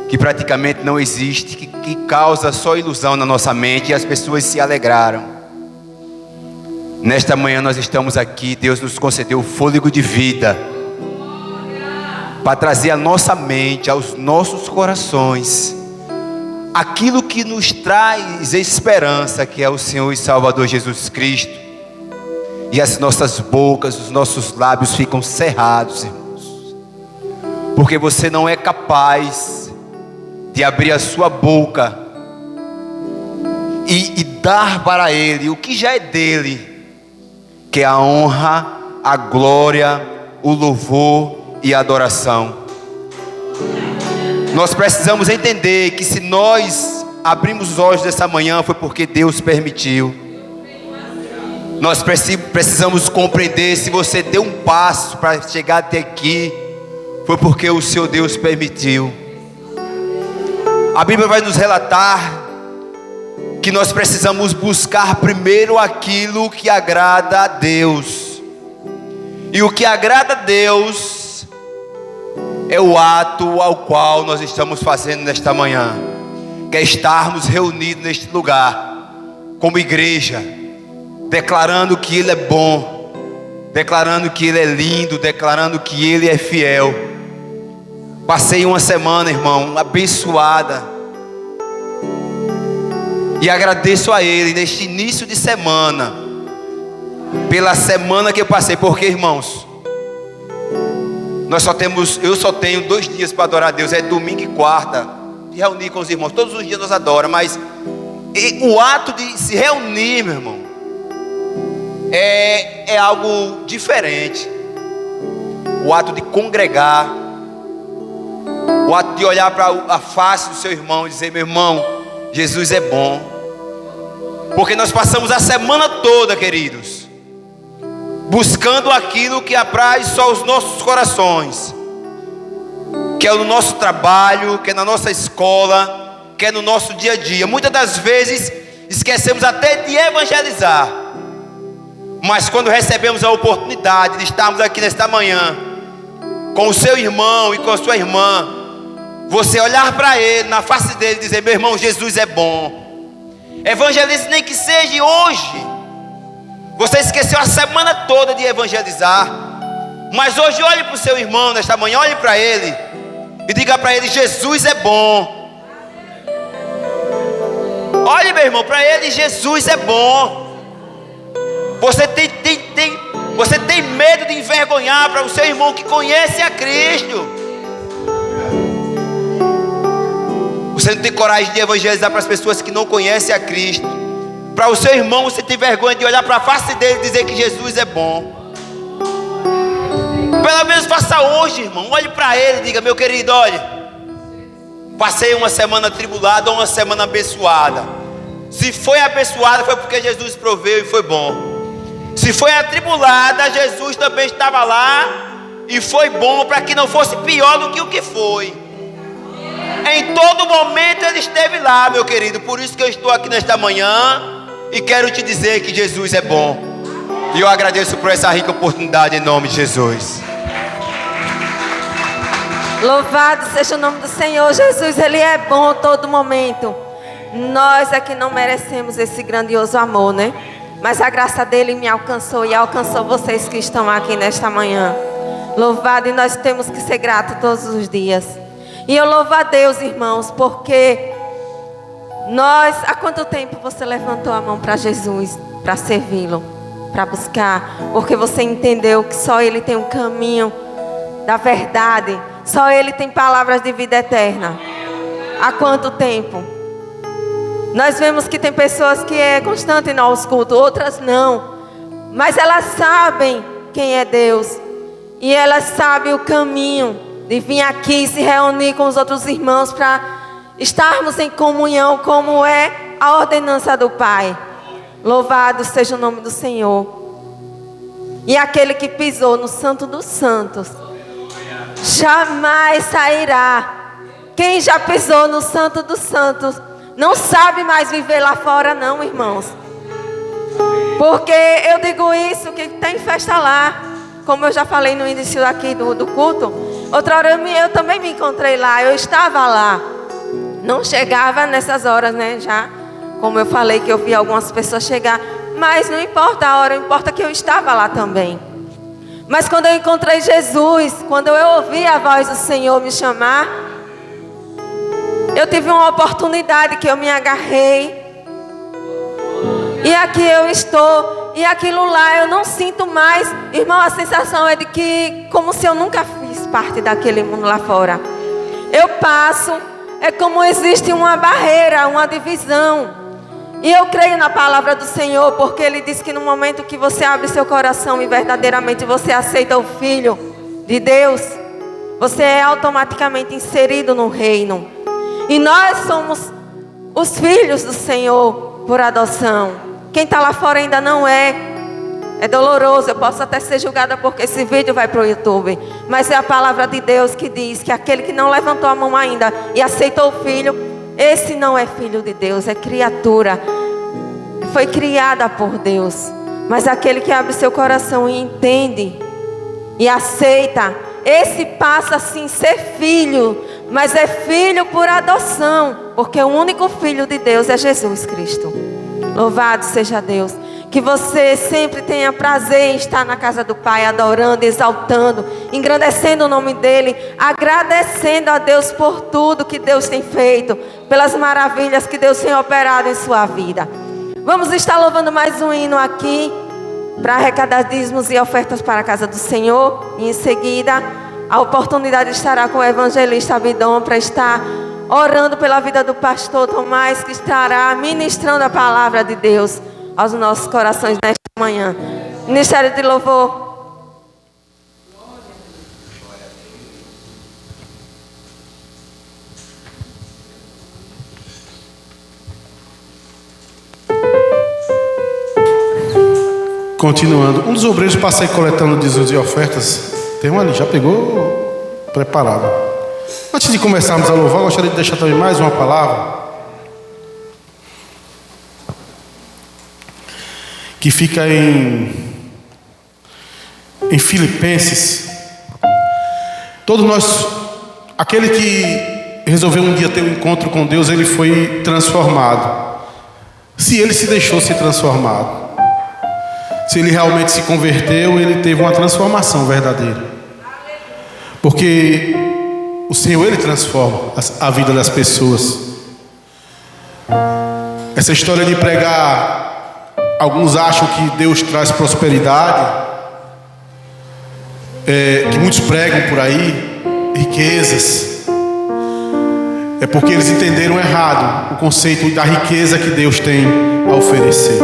que praticamente não existe, que causa só ilusão na nossa mente, e as pessoas se alegraram. Nesta manhã nós estamos aqui, Deus nos concedeu o fôlego de vida, para trazer à nossa mente, aos nossos corações, aquilo que nos traz esperança, que é o Senhor e Salvador Jesus Cristo. E as nossas bocas, os nossos lábios ficam cerrados, irmãos, porque você não é capaz de abrir a sua boca e dar para Ele o que já é dele, que é a honra, a glória, o louvor e a adoração. Nós precisamos entender que se nós abrimos os olhos dessa manhã foi porque Deus permitiu. Nós precisamos compreender, se você deu um passo para chegar até aqui, foi porque o seu Deus permitiu. A Bíblia vai nos relatar que nós precisamos buscar primeiro aquilo que agrada a Deus. E o que agrada a Deus é o ato ao qual nós estamos fazendo nesta manhã, que é estarmos reunidos neste lugar, como igreja, declarando que Ele é bom, declarando que Ele é lindo, declarando que Ele é fiel. Passei uma semana, irmão, abençoada. E agradeço a Ele neste início de semana, pela semana que eu passei, porque, irmãos, eu só tenho 2 dias para adorar a Deus, é domingo e quarta, de reunir com os irmãos. Todos os dias nós adoramos, mas o ato de se reunir, meu irmão, é algo diferente. O ato de congregar, o ato de olhar para a face do seu irmão e dizer: meu irmão, Jesus é bom. Porque nós passamos a semana toda, queridos, buscando aquilo que apraz só os nossos corações, que é no nosso trabalho, que é na nossa escola, que é no nosso dia a dia. Muitas das vezes esquecemos até de evangelizar. Mas quando recebemos a oportunidade de estarmos aqui nesta manhã com o seu irmão e com a sua irmã, você olhar para ele, na face dele, e dizer: meu irmão, Jesus é bom. Evangelize, nem que seja hoje. Você esqueceu a semana toda de evangelizar, mas hoje olhe para o seu irmão nesta manhã, olhe para ele e diga para ele: Jesus é bom. Olhe, meu irmão, para ele: Jesus é bom. Você tem medo de envergonhar para o seu irmão que conhece a Cristo. Você não tem coragem de evangelizar para as pessoas que não conhecem a Cristo. Para o seu irmão, você tem vergonha de olhar para a face dele e dizer que Jesus é bom. Pelo menos faça hoje, irmão. Olhe para ele e diga: meu querido, olha, passei uma semana atribulada ou uma semana abençoada. Se foi abençoada, foi porque Jesus proveu e foi bom. Se foi atribulada, Jesus também estava lá e foi bom, para que não fosse pior do que o que foi. Em todo momento Ele esteve lá, meu querido. Por isso que eu estou aqui nesta manhã e quero te dizer que Jesus é bom. E eu agradeço por essa rica oportunidade em nome de Jesus. Louvado seja o nome do Senhor. Jesus, Ele é bom a todo momento. Nós é que não merecemos esse grandioso amor, né? Mas a graça dele me alcançou e alcançou vocês que estão aqui nesta manhã. Louvado, e nós temos que ser gratos todos os dias. E eu louvo a Deus, irmãos, porque há quanto tempo você levantou a mão para Jesus, para servi-lo, para buscar? Porque você entendeu que só Ele tem um caminho da verdade, só Ele tem palavras de vida eterna. Há quanto tempo? Nós vemos que tem pessoas que é constante nos cultos, outras não. Mas elas sabem quem é Deus. E elas sabem o caminho de vir aqui e se reunir com os outros irmãos para estarmos em comunhão, como é a ordenança do Pai. Louvado seja o nome do Senhor. E aquele que pisou no Santo dos Santos jamais sairá. Quem já pisou no Santo dos Santos não sabe mais viver lá fora, não, irmãos. Porque eu digo isso, que tem festa lá. Como eu já falei no início aqui do culto. Outra hora eu também me encontrei lá. Eu estava lá. Não chegava nessas horas, né? Já, como eu falei, que eu vi algumas pessoas chegar. Mas não importa a hora, importa que eu estava lá também. Mas quando eu encontrei Jesus, quando eu ouvi a voz do Senhor me chamar, eu tive uma oportunidade que eu me agarrei. E aqui eu estou. E aquilo lá eu não sinto mais. Irmão, a sensação é de que como se eu nunca fiz parte daquele mundo lá fora. Eu passo, é como existe uma barreira, uma divisão. E eu creio na palavra do Senhor, porque Ele diz que no momento que você abre seu coração e verdadeiramente você aceita o Filho de Deus, você é automaticamente inserido no reino. E nós somos os filhos do Senhor por adoção. Quem está lá fora ainda não é. É doloroso, eu posso até ser julgada porque esse vídeo vai para o YouTube. Mas é a palavra de Deus que diz que aquele que não levantou a mão ainda e aceitou o Filho, esse não é filho de Deus, é criatura. Foi criada por Deus. Mas aquele que abre seu coração e entende e aceita, esse passa assim ser filho. Mas é filho por adoção, porque o único filho de Deus é Jesus Cristo. Louvado seja Deus. Que você sempre tenha prazer em estar na casa do Pai, adorando, exaltando, engrandecendo o nome dEle, agradecendo a Deus por tudo que Deus tem feito, pelas maravilhas que Deus tem operado em sua vida. Vamos estar louvando mais um hino aqui, para arrecadar dízimos e ofertas para a casa do Senhor. E em seguida, a oportunidade estará com o evangelista Abidom para estar orando pela vida do pastor Tomás, que estará ministrando a palavra de Deus aos nossos corações nesta manhã. Ministério de Louvor. Continuando, um dos obreiros passa aí coletando dízimos e ofertas. Tem um ali, já pegou preparado. Antes de começarmos a louvar, eu gostaria de deixar também mais uma palavra que fica em Filipenses. Todos nós, aquele que resolveu um dia ter um encontro com Deus, ele foi transformado. Se ele se deixou ser transformado, se ele realmente se converteu, ele teve uma transformação verdadeira. Porque o Senhor, Ele transforma a vida das pessoas. Essa história de pregar, alguns acham que Deus traz prosperidade, que muitos pregam por aí, riquezas. É porque eles entenderam errado o conceito da riqueza que Deus tem a oferecer.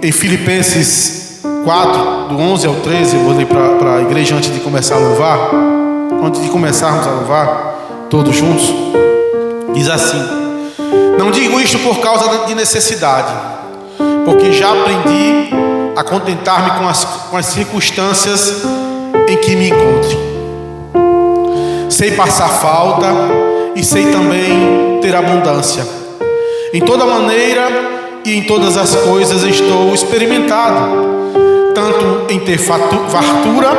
Em Filipenses 4, do 11 ao 13, eu vou ler para a igreja antes de começar a louvar. Antes de começarmos a louvar, todos juntos, diz assim: não digo isto por causa de necessidade, porque já aprendi a contentar-me com as circunstâncias em que me encontro. Sei passar falta e sei também ter abundância. Em toda maneira e em todas as coisas estou experimentado, tanto em ter fartura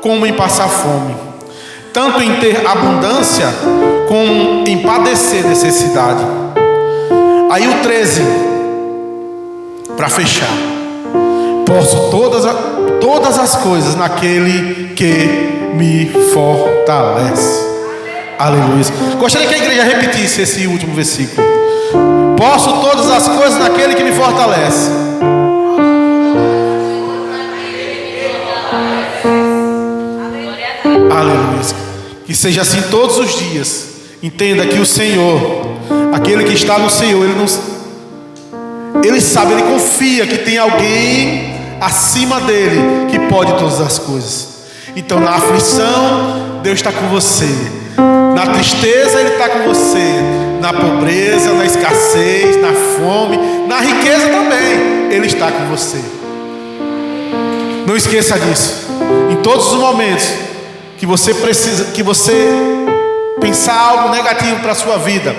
como em passar fome, tanto em ter abundância como em padecer necessidade. Aí o 13, para fechar: posso todas as coisas naquele que me fortalece. Aleluia. Gostaria que a igreja repetisse esse último versículo. Posso todas as coisas naquele que me fortalece. Aleluia. Que seja assim todos os dias. Entenda que o Senhor, aquele que está no Senhor, Ele sabe, Ele confia que tem alguém acima dele que pode todas as coisas. Então, na aflição, Deus está com você. Na tristeza, Ele está com você. Na pobreza, na escassez, na fome, na riqueza também, Ele está com você. Não esqueça disso. Em todos os momentos que você pensar algo negativo para a sua vida,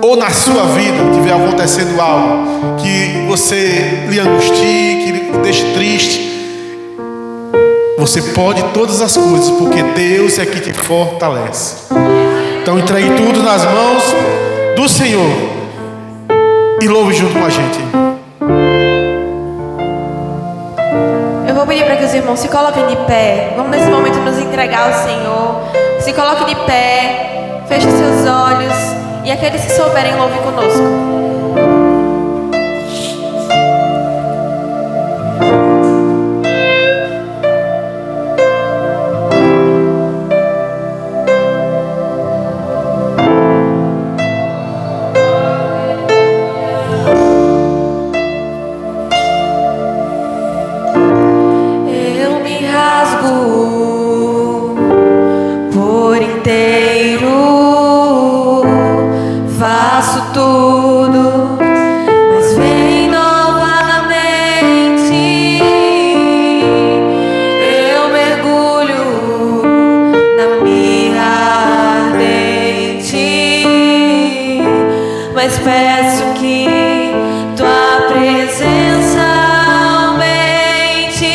ou na sua vida estiver acontecendo algo que você lhe angustie, que lhe deixe triste, você pode todas as coisas, porque Deus é que te fortalece. Então entregue tudo nas mãos do Senhor e louve junto com a gente. Eu vou pedir para que os irmãos se coloquem de pé. Vamos nesse momento nos entregar ao Senhor. Se coloque de pé, feche seus olhos, e aqueles que souberem, louve conosco. Mas peço que tua presença aumente.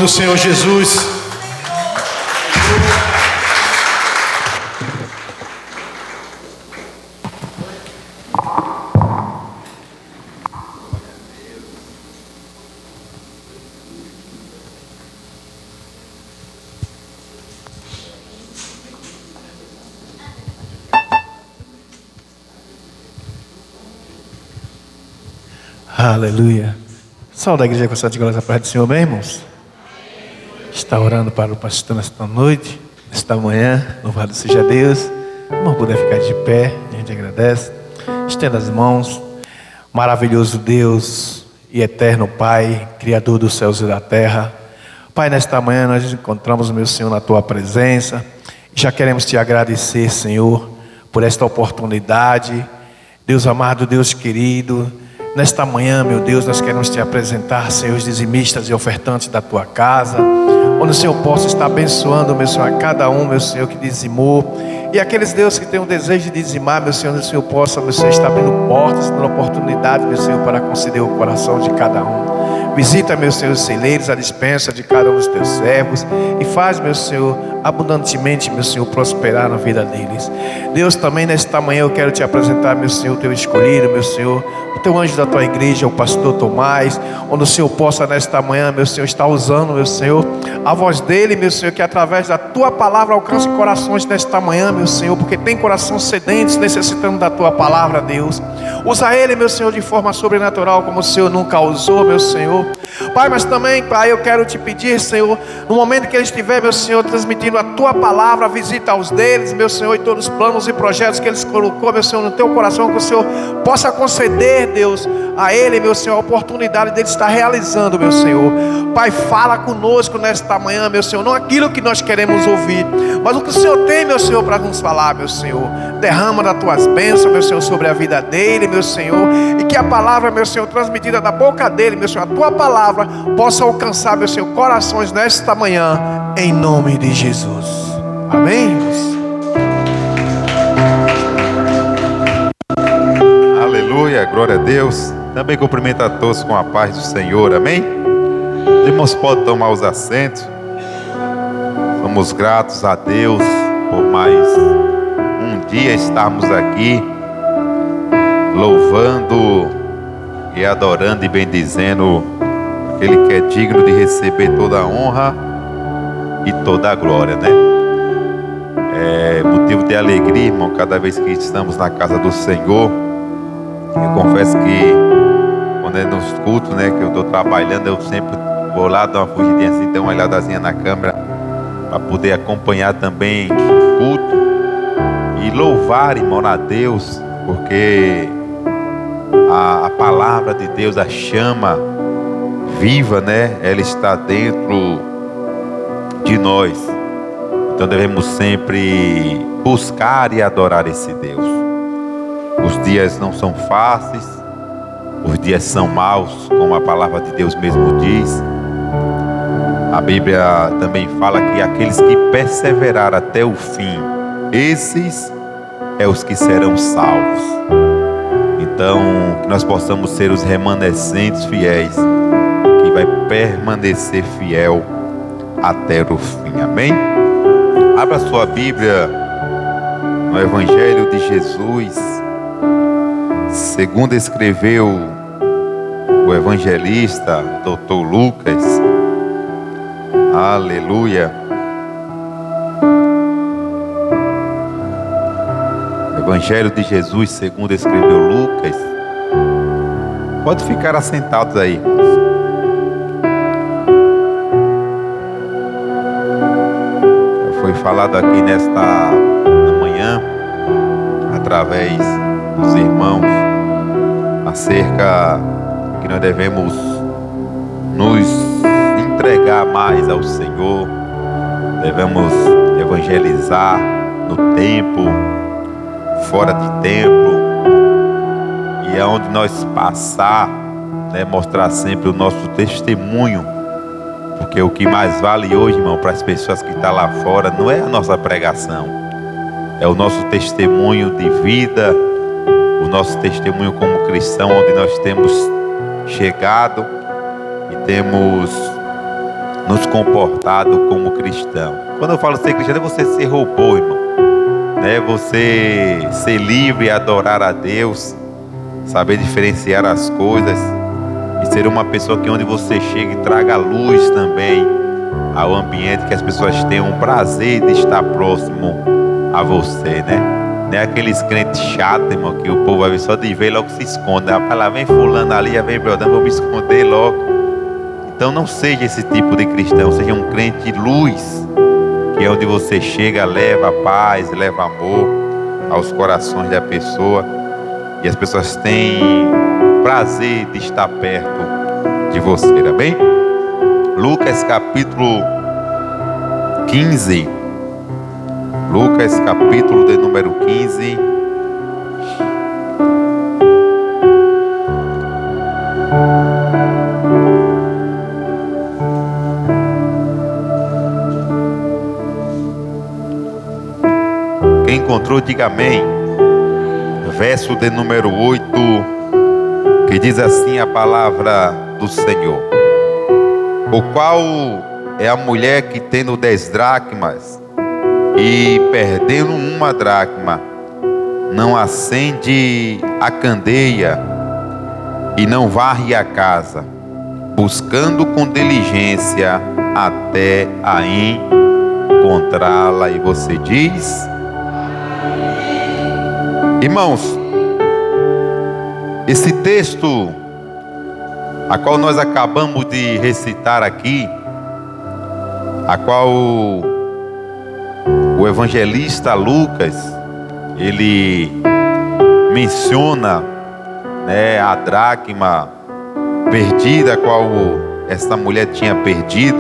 do Senhor Jesus. Aleluia. Salve da igreja com essa de glória, a paz do Senhor, bem, irmãos? Está orando para o pastor nesta noite, nesta manhã. Louvado seja Deus. Não puder ficar de pé, a gente agradece. Estenda as mãos. Maravilhoso Deus e eterno Pai, Criador dos céus e da terra. Pai, nesta manhã nós nos encontramos, meu Senhor, na Tua presença. Já queremos Te agradecer, Senhor, por esta oportunidade. Deus amado, Deus querido, nesta manhã, meu Deus, nós queremos Te apresentar, Senhor, os dizimistas e ofertantes da Tua casa, onde o Senhor possa estar abençoando, meu Senhor, a cada um, meu Senhor, que dizimou. E aqueles, Deus, que têm o desejo de dizimar, meu Senhor, o Senhor possa, meu Senhor, estar abrindo portas, dando oportunidade, meu Senhor, para conceder o coração de cada um. Visita, meu Senhor, os celeiros, a dispensa de cada um dos Teus servos e faz, meu Senhor, abundantemente, meu Senhor, prosperar na vida deles. Deus, também nesta manhã eu quero Te apresentar, meu Senhor, o Teu escolhido, meu Senhor, o Teu anjo da Tua igreja, o pastor Tomás, onde o Senhor possa nesta manhã, meu Senhor, estar usando, meu Senhor, a voz dele, meu Senhor, que através da Tua palavra alcance corações nesta manhã, meu Senhor, porque tem corações sedentes necessitando da Tua palavra, Deus. Usa ele, meu Senhor, de forma sobrenatural, como o Senhor nunca usou, meu Senhor. Pai, mas também, Pai, eu quero Te pedir, Senhor, no momento que ele estiver, meu Senhor, transmitindo a Tua palavra, visita os deles, meu Senhor, e todos os planos e projetos que eles colocou, meu Senhor, no Teu coração, que o Senhor possa conceder, Deus, a ele, meu Senhor, a oportunidade dele estar realizando, meu Senhor. Pai, fala conosco nesta manhã, meu Senhor, não aquilo que nós queremos ouvir, mas o que o Senhor tem, meu Senhor, para nos falar, meu Senhor. Derrama das Tuas bênçãos, meu Senhor, sobre a vida dele, meu Senhor, e que a palavra, meu Senhor, transmitida da boca dele, meu Senhor, a Tua palavra possa alcançar, meu Senhor, corações nesta manhã, em nome de Jesus. Amém? Aleluia, glória a Deus. Também cumprimento a todos com a paz do Senhor, amém? Os irmãos podem tomar os assentos. Somos gratos a Deus por mais um dia estarmos aqui louvando e adorando e bendizendo aquele que é digno de receber toda a honra e toda a glória, né? É motivo de alegria, irmão, cada vez que estamos na casa do Senhor. Eu confesso que quando é nos cultos, né, que eu estou trabalhando, eu sempre vou lá dar uma fugidinha assim, dar uma olhadazinha na câmera para poder acompanhar também o culto e louvar, irmão, a Deus, porque a palavra de Deus, a chama viva, né, ela está dentro de nós. Então devemos sempre buscar e adorar esse Deus. Os dias não são fáceis, os dias são maus, como a palavra de Deus mesmo diz. A Bíblia também fala que aqueles que perseveraram até o fim, esses é os que serão salvos. Então, que nós possamos ser os remanescentes fiéis, que vai permanecer fiel até o fim. Amém? Abra sua Bíblia no Evangelho de Jesus, segundo escreveu o evangelista Dr. Lucas. Aleluia. Evangelho de Jesus, segundo escreveu Lucas. Pode ficar assentados aí. Já foi falado aqui nesta manhã, através dos irmãos, acerca que nós devemos nos entregar mais ao Senhor, devemos evangelizar no tempo, fora de tempo, e aonde nós passar, né, mostrar sempre o nosso testemunho, porque o que mais vale hoje, irmão, para as pessoas que estão lá fora, não é a nossa pregação, é o nosso testemunho de vida, o nosso testemunho como cristão, onde nós temos chegado e temos nos comportado como cristão. Quando eu falo ser cristão, é você ser robô, irmão. Né? Você ser livre e adorar a Deus, saber diferenciar as coisas e ser uma pessoa que onde você chega e traga luz também ao ambiente, que as pessoas tenham o prazer de estar próximo a você, né? Não é aqueles crentes chatos, irmão, que o povo vai ver só de ver logo se esconde. Rapaz, lá vem fulano ali, já vem brodando, vou me esconder logo. Então não seja esse tipo de cristão, seja um crente luz, que é onde você chega, leva paz, leva amor aos corações da pessoa, e as pessoas têm prazer de estar perto de você, tá bem? Lucas capítulo 15. Lucas capítulo de número 15. Quem encontrou, diga amém. Verso de número 8, que diz assim a palavra do Senhor: o qual é a mulher que tendo 10 dracmas e perdendo uma dracma, não acende a candeia e não varre a casa, buscando com diligência até a encontrá-la. E você diz: irmãos, esse texto a qual nós acabamos de recitar aqui, a qual o evangelista Lucas, ele menciona, né, a dracma perdida, a qual esta mulher tinha perdido,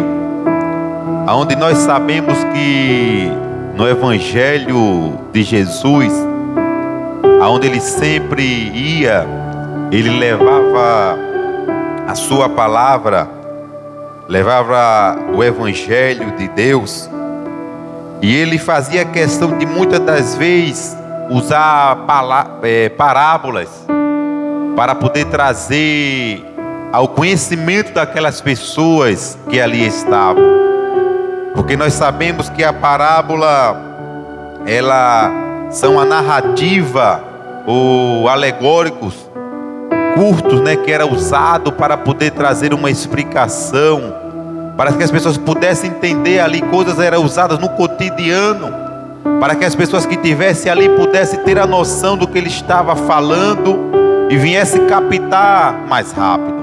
aonde nós sabemos que no evangelho de Jesus, aonde ele sempre ia, ele levava a sua palavra, levava o evangelho de Deus, e ele fazia questão de muitas das vezes usar parábolas para poder trazer ao conhecimento daquelas pessoas que ali estavam, porque nós sabemos que a parábola, ela são a narrativa ou alegóricos curtos, né, que era usado para poder trazer uma explicação, para que as pessoas pudessem entender ali. Coisas eram usadas no cotidiano, para que as pessoas que estivessem ali pudessem ter a noção do que ele estava falando e viessem captar mais rápido.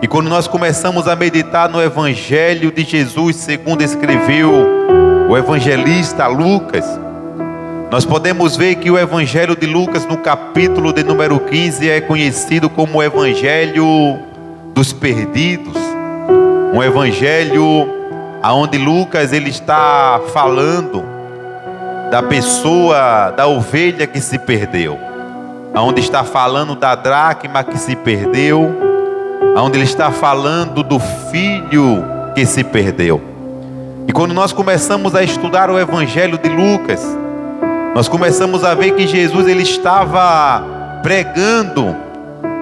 E quando nós começamos a meditar no Evangelho de Jesus, segundo escreveu o evangelista Lucas, nós podemos ver que o Evangelho de Lucas, no capítulo de número 15, é conhecido como o Evangelho dos perdidos. Um evangelho onde Lucas ele está falando da pessoa, da ovelha que se perdeu, onde está falando da dracma que se perdeu, onde ele está falando do filho que se perdeu. E quando nós começamos a estudar o Evangelho de Lucas, nós começamos a ver que Jesus ele estava pregando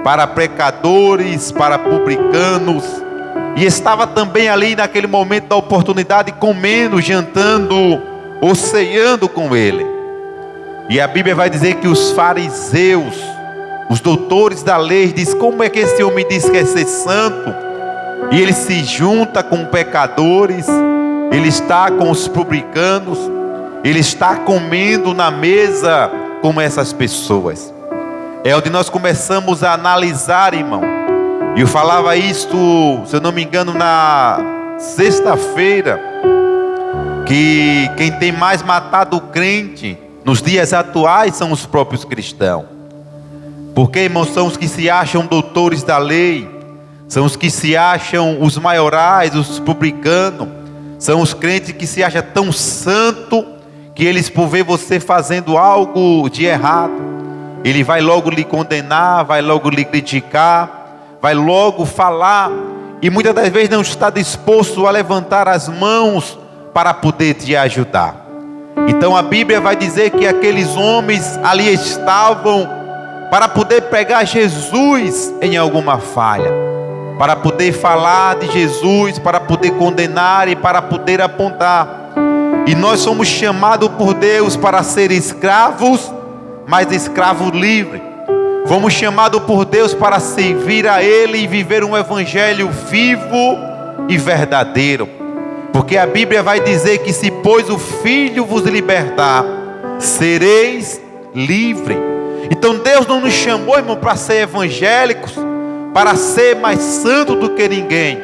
para pecadores, para publicanos, e estava também ali naquele momento da oportunidade comendo, jantando ou ceando com ele. E a Bíblia vai dizer que os fariseus, os doutores da lei, diz: como é que esse homem diz que é ser santo? E ele se junta com pecadores, ele está com os publicanos, ele está comendo na mesa com essas pessoas. É onde nós começamos a analisar, irmão. E eu falava isto, se eu não me engano, na sexta-feira, que quem tem mais matado o crente nos dias atuais são os próprios cristãos. Porque, irmãos, são os que se acham doutores da lei, são os que se acham os maiorais, os publicanos, são os crentes que se acham tão santo que eles, por ver você fazendo algo de errado, ele vai logo lhe condenar, vai logo lhe criticar, vai logo falar, e muitas das vezes não está disposto a levantar as mãos para poder te ajudar. Então a Bíblia vai dizer que aqueles homens ali estavam para poder pegar Jesus em alguma falha. para poder falar de Jesus, para poder condenar e para poder apontar. E nós somos chamados por Deus para ser escravos, mas escravos livres. Fomos chamados por Deus para servir a Ele e viver um evangelho vivo e verdadeiro. Porque a Bíblia vai dizer que se pois o Filho vos libertar, sereis livres. Então Deus não nos chamou, irmão, para ser evangélicos, para ser mais santo do que ninguém,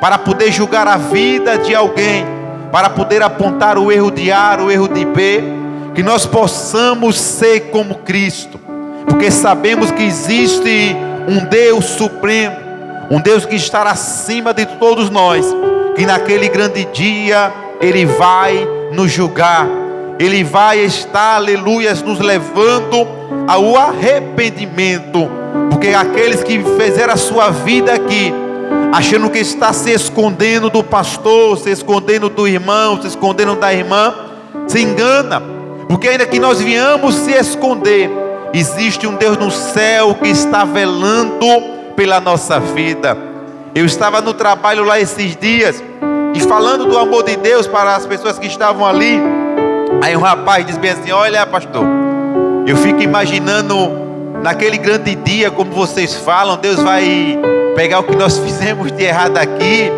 para poder julgar a vida de alguém, para poder apontar o erro de A, o erro de B, que nós possamos ser como Cristo, porque sabemos que existe um Deus supremo, um Deus que está acima de todos nós, que naquele grande dia Ele vai nos julgar, Ele vai estar, aleluia, nos levando ao arrependimento, porque aqueles que fizeram a sua vida aqui, achando que está se escondendo do pastor, se escondendo do irmão, se escondendo da irmã, se engana, porque ainda que nós viemos se esconder, existe um Deus no céu que está velando pela nossa vida. Eu estava no trabalho lá esses dias, e falando do amor de Deus para as pessoas que estavam ali, aí um rapaz disse bem assim: olha, pastor, eu fico imaginando naquele grande dia, como vocês falam, Deus vai pegar o que nós fizemos de errado aqui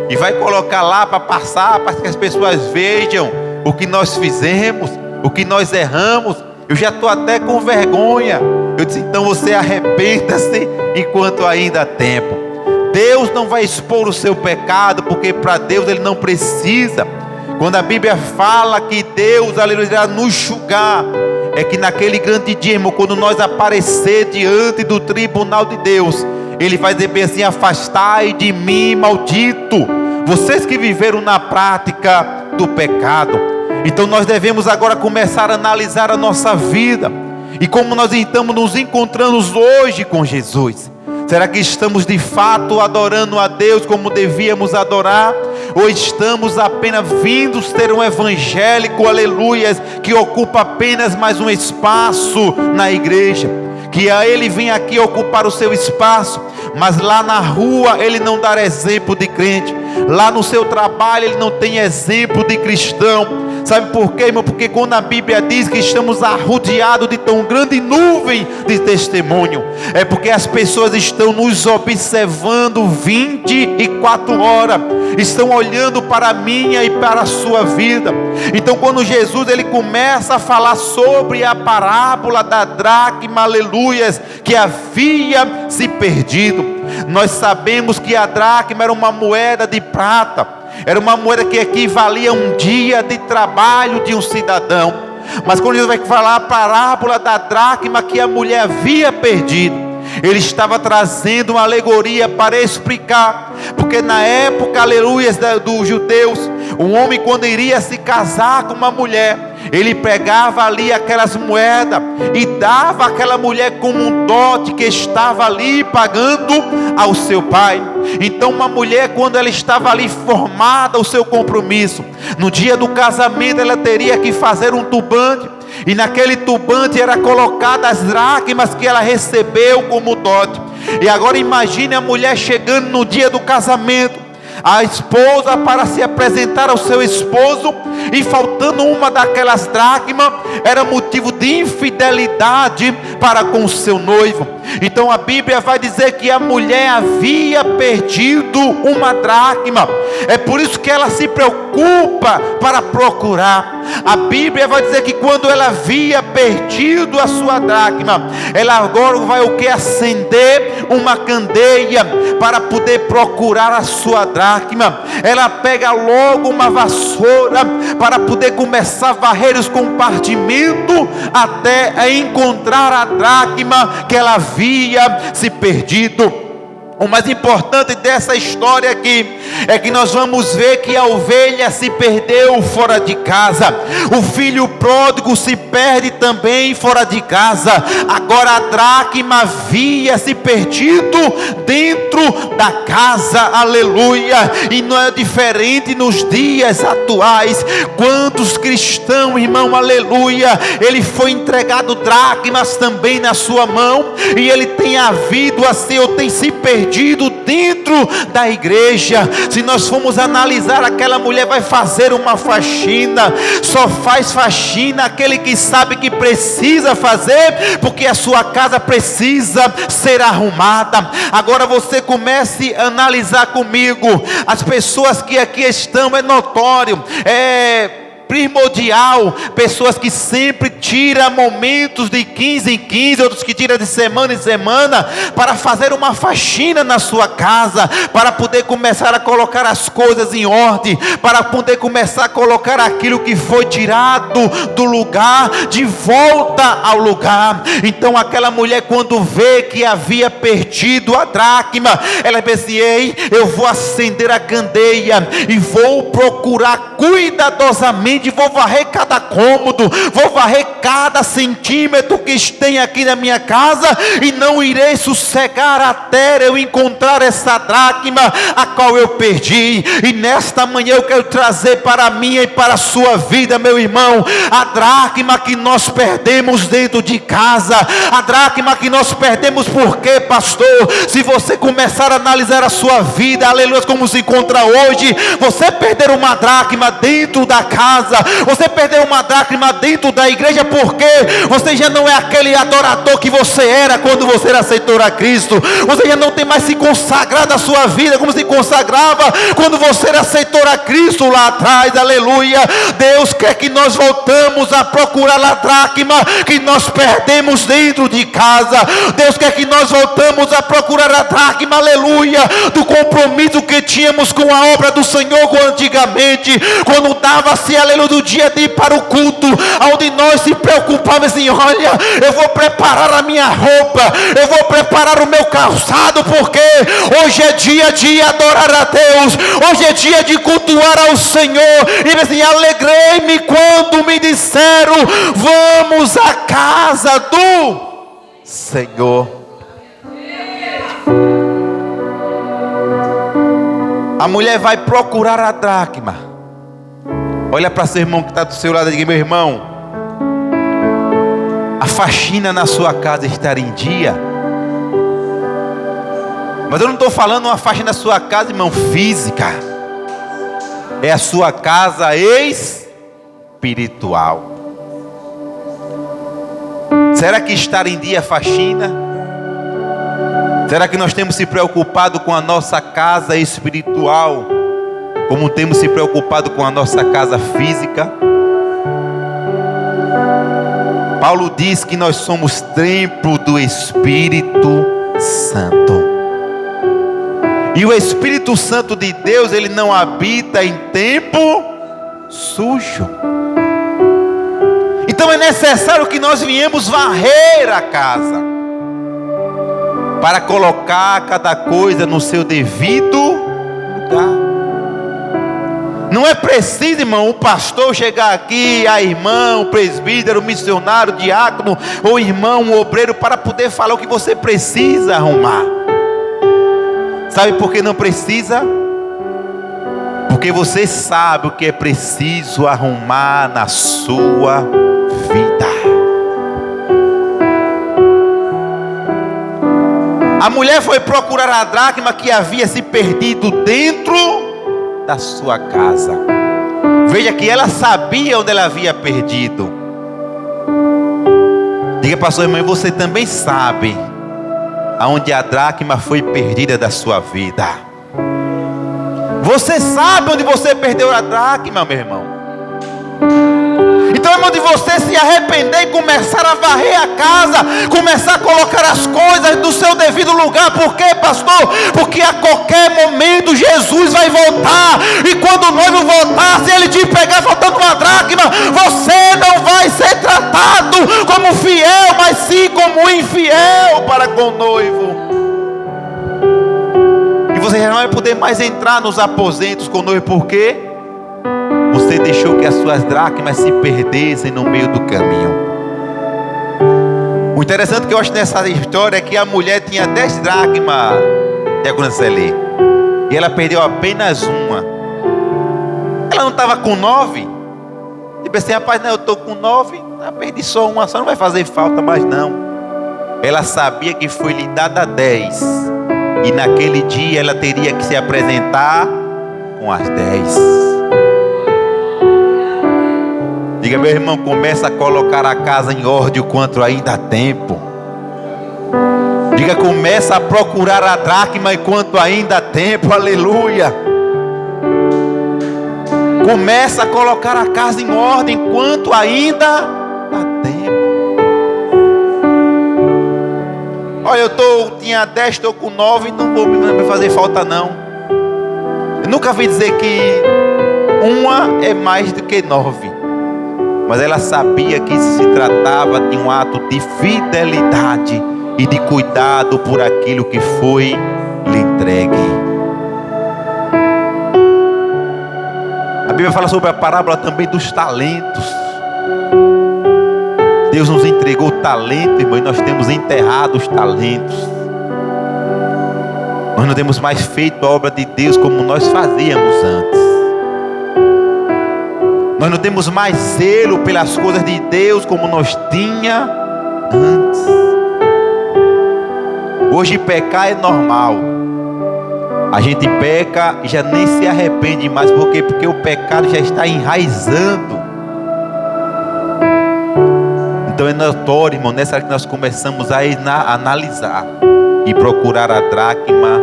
e vai colocar lá para passar, para que as pessoas vejam o que nós fizemos, o que nós erramos. Eu já estou até com vergonha. Eu disse: então você arrependa-se enquanto ainda há tempo. Deus não vai expor o seu pecado, porque para Deus Ele não precisa. Quando a Bíblia fala que Deus, aleluia, irá nos julgar, é que naquele grande dia, irmão, quando nós aparecer diante do tribunal de Deus, Ele vai dizer bem assim: afastai de mim, maldito, vocês que viveram na prática do pecado. Então nós devemos agora começar a analisar a nossa vida, e como nós estamos nos encontrando hoje com Jesus. Será que estamos de fato adorando a Deus como devíamos adorar? Ou estamos apenas vindos ter um evangélico, aleluias, que ocupa apenas mais um espaço na igreja? Que a ele vem aqui ocupar o seu espaço, mas lá na rua ele não dá exemplo de crente, lá no seu trabalho ele não tem exemplo de cristão. Sabe por quê, irmão? Porque quando a Bíblia diz que estamos arrodeados de tão grande nuvem de testemunho, é porque as pessoas estão nos observando 24 horas, estão olhando para a minha e para a sua vida. Então quando Jesus ele começa a falar sobre a parábola da dracma, aleluias, que havia se perdido, nós sabemos que a dracma era uma moeda de prata, era uma moeda que equivalia a um dia de trabalho de um cidadão. Mas quando Jesus vai falar a parábola da dracma que a mulher havia perdido, ele estava trazendo uma alegoria para explicar, porque na época, aleluia, dos judeus, um homem quando iria se casar com uma mulher, ele pegava ali aquelas moedas e dava àquela mulher como um dote que estava ali pagando ao seu pai. Então uma mulher, quando ela estava ali formada o seu compromisso, no dia do casamento ela teria que fazer um turbante, e naquele turbante era colocada as dracmas que ela recebeu como dote. E agora imagine a mulher chegando no dia do casamento, a esposa para se apresentar ao seu esposo, e faltando uma daquelas dracmas, era motivo de infidelidade para com o seu noivo. Então a Bíblia vai dizer que a mulher havia perdido uma dracma, é por isso que ela se preocupa para procurar. A Bíblia vai dizer que quando ela havia perdido a sua dracma, ela agora vai o que? Acender uma candeia para poder procurar a sua dracma. Ela pega logo uma vassoura para poder começar a varrer os compartimentos até encontrar a dracma que ela havia se perdido. O mais importante dessa história aqui é que nós vamos ver que a ovelha se perdeu fora de casa, o filho pródigo se perde também fora de casa. Agora a dracma havia se perdido dentro da casa, aleluia. E não é diferente nos dias atuais. Quantos cristãos, irmão, aleluia, ele foi entregado dracmas também na sua mão, e ele tem havido assim, ou tem se perdido dentro da igreja. Se nós formos analisar, aquela mulher vai fazer uma faxina. Só faz faxina aquele que sabe que precisa fazer, porque a sua casa precisa ser arrumada. Agora você comece a analisar comigo. As pessoas que aqui estão, é notório, primordial, pessoas que sempre tiram momentos de 15 em 15, outros que tiram de semana em semana, para fazer uma faxina na sua casa, para poder começar a colocar as coisas em ordem, para poder começar a colocar aquilo que foi tirado do lugar, de volta ao lugar. Então aquela mulher, quando vê que havia perdido a dracma, ela pensou: ei, eu vou acender a candeia e vou procurar cuidadosamente, vou varrer cada cômodo, vou varrer cada centímetro que tem aqui na minha casa, e não irei sossegar até eu encontrar essa dracma a qual eu perdi. E nesta manhã eu quero trazer para a minha e para a sua vida, meu irmão, a dracma que nós perdemos dentro de casa, a dracma que nós perdemos. Por quê, pastor? Se você começar a analisar a sua vida, aleluia, como se encontra hoje, você perder uma dracma dentro da casa, você perdeu uma dracma dentro da igreja, porque você já não é aquele adorador que você era quando você aceitou a Cristo. Você já não tem mais se consagrado a sua vida como se consagrava quando você aceitou a Cristo lá atrás, aleluia. Deus quer que nós voltamos a procurar a dracma que nós perdemos dentro de casa. Deus quer que nós voltamos a procurar a dracma, aleluia, do compromisso que tínhamos com a obra do Senhor antigamente, quando dava-se, aleluia, do dia de ir para o culto, onde nós se preocupávamos assim: olha, eu vou preparar a minha roupa, eu vou preparar o meu calçado, porque hoje é dia de adorar a Deus, hoje é dia de cultuar ao Senhor. E assim, alegrei-me quando me disseram: vamos à casa do Senhor. A mulher vai procurar a dracma. Olha para seu irmão que está do seu lado e diga: meu irmão, a faxina na sua casa está em dia. Mas eu não estou falando uma faxina na sua casa, irmão, física. É a sua casa espiritual. Será que está em dia a faxina? Será que nós temos se preocupado com a nossa casa espiritual, como temos se preocupado com a nossa casa física? Paulo diz que nós somos templo do Espírito Santo. E o Espírito Santo de Deus, ele não habita em templo sujo. Então é necessário que nós viemos varrer a casa, para colocar cada coisa no seu devido lugar. Não é preciso, irmão, o pastor chegar aqui, a irmã, o presbítero, o missionário, o diácono, ou irmão, o obreiro, para poder falar o que você precisa arrumar. Sabe por que não precisa? Porque você sabe o que é preciso arrumar na sua vida. A mulher foi procurar a dracma que havia se perdido dentro da sua casa. Veja que ela sabia onde ela havia perdido. Diga para sua irmã: você também sabe aonde a dracma foi perdida da sua vida. Você sabe onde você perdeu a dracma, meu irmão. Então é onde você se arrepender e começar a varrer a casa, começar a colocar as coisas no seu devido lugar. Por quê, pastor? Porque a qualquer momento Jesus vai voltar, e quando o noivo voltar, se ele te pegar faltando uma dracma, você não vai ser tratado como fiel, mas sim como infiel para com o noivo. E você já não vai poder mais entrar nos aposentos com o noivo. Por quê? Você deixou que as suas dracmas se perdessem no meio do caminho. O interessante que eu acho nessa história é que a mulher tinha 10 dracmas, e ela perdeu apenas uma. Ela não estava com 9. E pensei: rapaz, não, eu estou com 9, eu perdi só uma, só não vai fazer falta mais não. Ela sabia que foi lhe dada 10, E naquele dia ela teria que se apresentar com as 10. Diga, meu irmão, começa a colocar a casa em ordem enquanto ainda há tempo. Diga, começa a procurar a dracma enquanto ainda há tempo. Aleluia. Começa a colocar a casa em ordem enquanto ainda há tempo. Olha, eu tinha 10, estou com 9, não vou me fazer falta não. Eu nunca vi dizer que uma é mais do que 9. Mas ela sabia que isso se tratava de um ato de fidelidade e de cuidado por aquilo que foi lhe entregue. A Bíblia fala sobre a parábola também dos talentos. Deus nos entregou talento, irmão, e nós temos enterrado os talentos. Nós não temos mais feito a obra de Deus como nós fazíamos antes. Nós não temos mais zelo pelas coisas de Deus como nós tínhamos antes. Hoje pecar é normal. A gente peca e já nem se arrepende mais. Por quê? Porque o pecado já está enraizando. Então é notório, irmão, nessa hora que nós começamos a analisar e procurar a dracma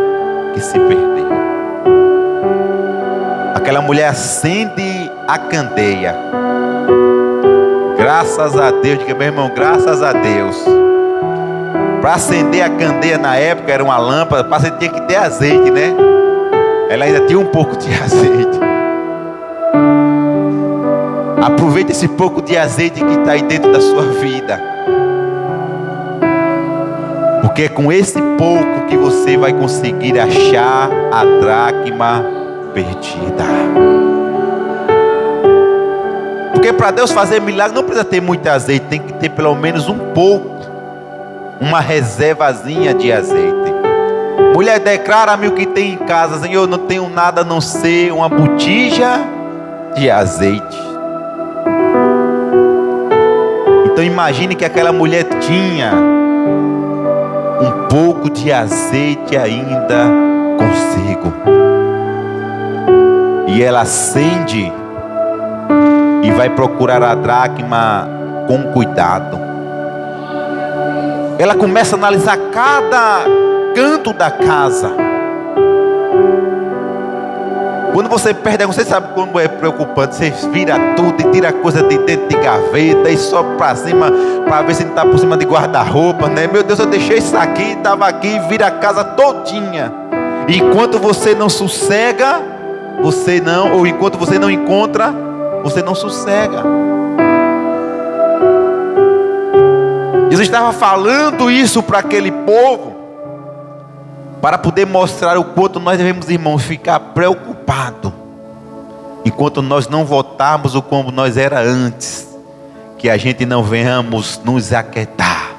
que se perdeu. Aquela mulher acende a candeia. Graças a Deus, diga, meu irmão, graças a Deus. Para acender a candeia na época era uma lâmpada, para você tinha que ter azeite, né? Ela ainda tinha um pouco de azeite. Aproveite esse pouco de azeite que está aí dentro da sua vida. Porque é com esse pouco que você vai conseguir achar a dracma perdida. Porque para Deus fazer milagre não precisa ter muito azeite, tem que ter pelo menos um pouco, uma reservazinha de azeite. Mulher, declara-me o que tem em casa. Senhor, eu não tenho nada a não ser uma botija de azeite. Então imagine que aquela mulher tinha um pouco de azeite ainda consigo. E ela acende e vai procurar a dracma com cuidado. Ela começa a analisar cada canto da casa. Quando você perde, você sabe como é preocupante. Você vira tudo e tira coisa de dentro de gaveta e sobe para cima para ver se não está por cima de guarda-roupa, né? Meu Deus, eu deixei isso aqui, estava aqui, vira a casa todinha. E enquanto você não sossega, ou enquanto você não encontra, você não sossega. Jesus estava falando isso para aquele povo, para poder mostrar o quanto nós devemos, irmãos, ficar preocupados, enquanto nós não voltarmos o como nós era antes, que a gente não venhamos nos aquietar,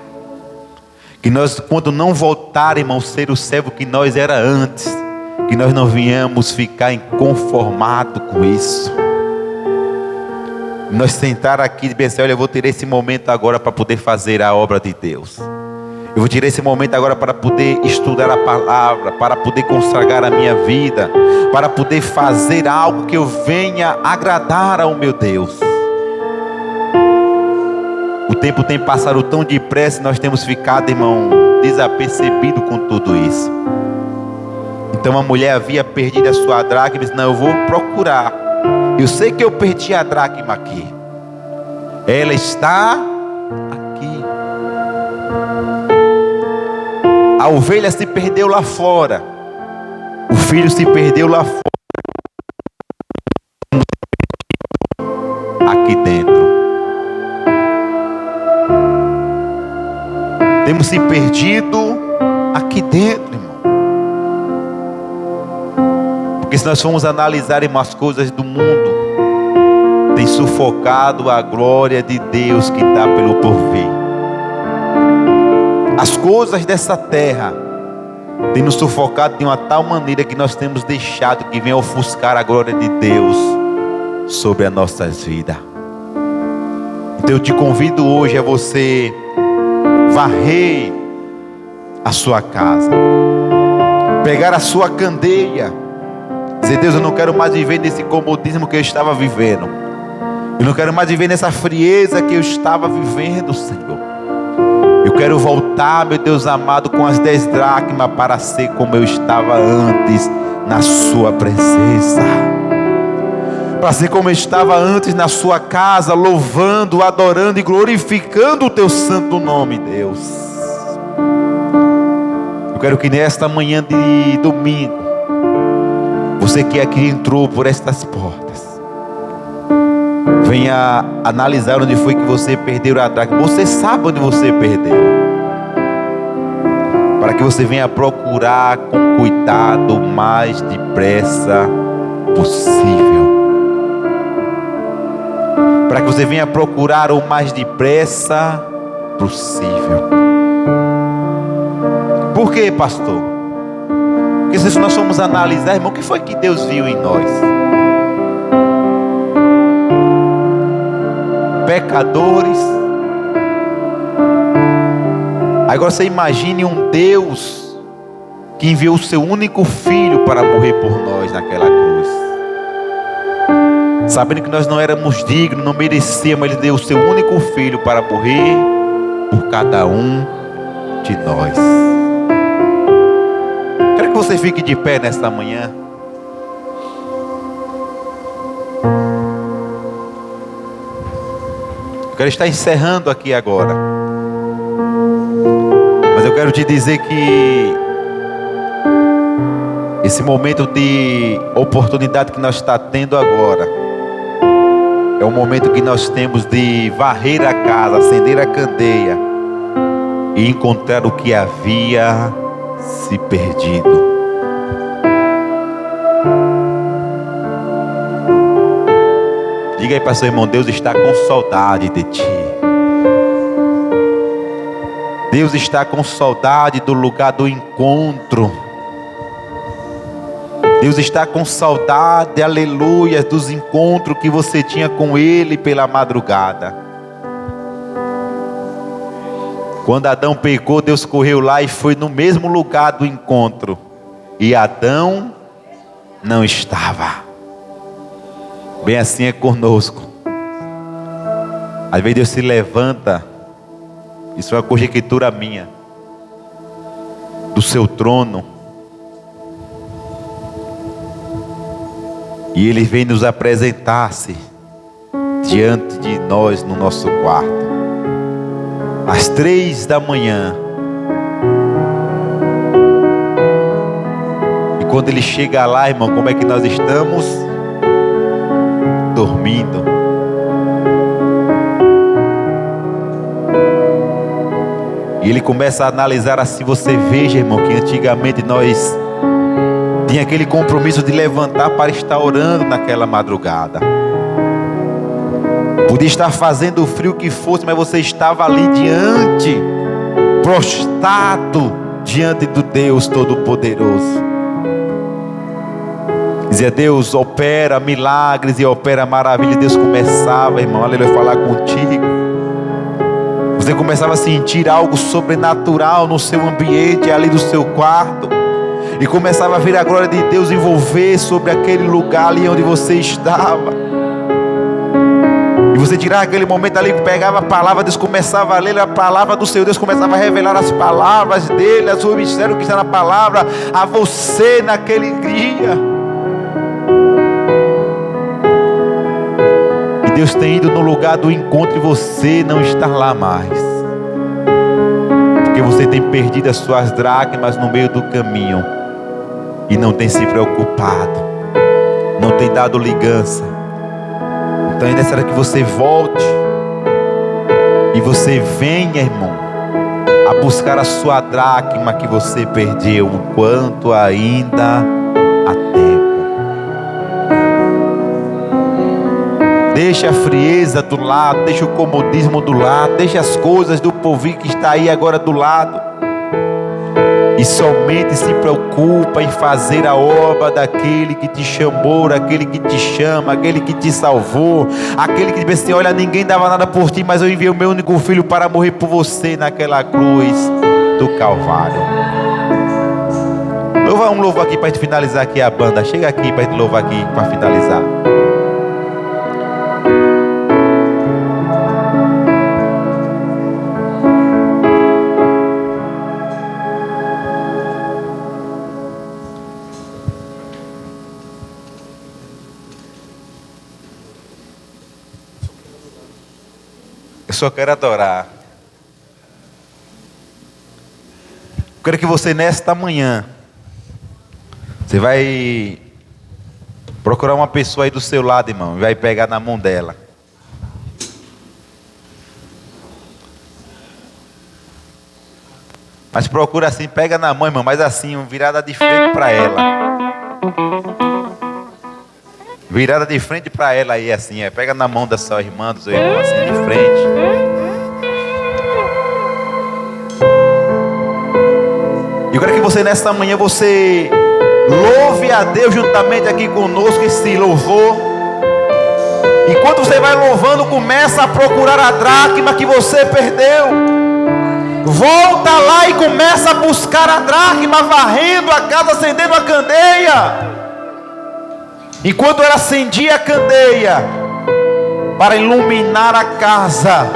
que nós, quando não voltar, irmãos, ser o servo que nós era antes, que nós não venhamos ficar inconformados com isso. Nós sentar aqui e pensar, olha, eu vou ter esse momento agora para poder fazer a obra de Deus. Eu vou tirar esse momento agora para poder estudar a palavra, para poder consagrar a minha vida, para poder fazer algo que eu venha agradar ao meu Deus. O tempo tem passado tão depressa e nós temos ficado, irmão, desapercebido com tudo isso. Então a mulher havia perdido a sua dracma e disse, não, eu vou procurar. Eu sei que eu perdi a dracma aqui. Ela está aqui. A ovelha se perdeu lá fora. O filho se perdeu lá fora. Aqui dentro. Temos se perdido aqui dentro, irmão. Porque se nós formos analisar, irmão, as coisas do mundo, tem sufocado a glória de Deus que está pelo porvir. As coisas dessa terra têm nos sufocado de uma tal maneira que nós temos deixado que venha ofuscar a glória de Deus sobre as nossas vidas. Então eu te convido hoje a você varrer a sua casa. pegar a sua candeia, dizer: Deus, eu não quero mais viver nesse comodismo que eu estava vivendo. Eu não quero mais viver nessa frieza que eu estava vivendo, Senhor. Eu quero voltar, meu Deus amado, com as 10 dracmas para ser como eu estava antes na sua presença. Para ser como eu estava antes na sua casa, louvando, adorando e glorificando o teu santo nome, Deus. Eu quero que nesta manhã de domingo, você que aqui entrou por estas portas, venha analisar onde foi que você perdeu a dracma. Você sabe onde você perdeu, para que você venha procurar com cuidado o mais depressa possível. Para que você venha procurar o mais depressa possível. Por quê, pastor? Porque se nós formos analisar, irmão, o que foi que Deus viu em nós? Pecadores. Agora você imagine um Deus que enviou o seu único filho para morrer por nós naquela cruz, sabendo que nós não éramos dignos, não merecíamos. Ele deu o seu único filho para morrer por cada um de nós. Quero que você fique de pé nesta manhã. Eu quero estar encerrando aqui agora, mas eu quero te dizer que esse momento de oportunidade que nós estamos tendo agora é o momento que nós temos de varrer a casa, acender a candeia e encontrar o que havia se perdido. Diga aí para seu irmão: Deus está com saudade de ti. Deus está com saudade do lugar do encontro. Deus está com saudade, aleluia, dos encontros que você tinha com Ele pela madrugada. Quando Adão pecou, Deus correu lá e foi no mesmo lugar do encontro, e Adão não estava. Bem assim é conosco. Às vezes Deus se levanta, isso é uma conjectura minha, do seu trono, e Ele vem nos apresentar-se diante de nós no nosso quarto, às 3 da manhã. E quando Ele chega lá, irmão, como é que nós estamos? Dormindo. E Ele começa a analisar assim. Você veja, irmão, que antigamente nós tinha aquele compromisso de levantar para estar orando naquela madrugada. Podia estar fazendo o frio que fosse, mas você estava ali diante, prostrado diante do Deus Todo-Poderoso. Dizia: Deus opera milagres e opera maravilha. Deus começava, irmão, aleluia, a falar contigo. Você começava a sentir algo sobrenatural no seu ambiente, ali do seu quarto. E começava a ver a glória de Deus envolver sobre aquele lugar ali onde você estava. E você tirava aquele momento ali, pegava a palavra, Deus começava a ler a palavra do Senhor. Deus começava a revelar as palavras dele, a sua mistério que está na palavra, a você naquele dia. Deus tem ido no lugar do encontro e você não está lá mais, porque você tem perdido as suas dracmas no meio do caminho e não tem se preocupado, não tem dado ligança. Então é necessário que você volte e você venha, irmão, a buscar a sua dracma que você perdeu, enquanto ainda há tempo. Deixa a frieza do lado, deixa o comodismo do lado, deixa as coisas do povinho que está aí agora do lado, e somente se preocupa em fazer a obra daquele que te chamou, daquele que te chama, aquele que te salvou, aquele que disse assim: olha, ninguém dava nada por ti, mas eu enviei o meu único filho para morrer por você naquela cruz do Calvário. Louva um louvor aqui para gente finalizar aqui a banda. Chega aqui para gente louvar aqui para finalizar. Eu só quero adorar. Eu quero que você nesta manhã, você vai procurar uma pessoa aí do seu lado, irmão, e vai pegar na mão dela. Mas procura assim, pega na mão, irmão, mas assim, virada de frente para ela. Virada de frente para ela aí, assim, pega na mão da sua irmã, do seu irmão, assim, de frente. Eu quero que você nesta manhã, você louve a Deus juntamente aqui conosco, esse louvor. Enquanto você vai louvando, começa a procurar a dracma que você perdeu. Volta lá e começa a buscar a dracma, varrendo a casa, acendendo a candeia. Enquanto ela acendia a candeia para iluminar a casa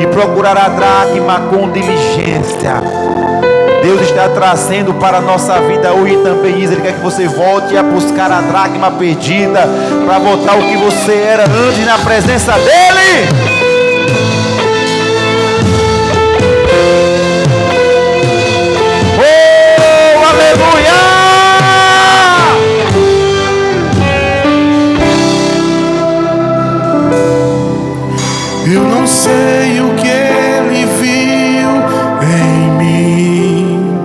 e procurar a dracma com diligência, Deus está trazendo para a nossa vida hoje também isso. Ele quer que você volte a buscar a dracma perdida, para voltar o que você era antes na presença dEle. Oh, aleluia! Eu não sei o que Ele viu em mim,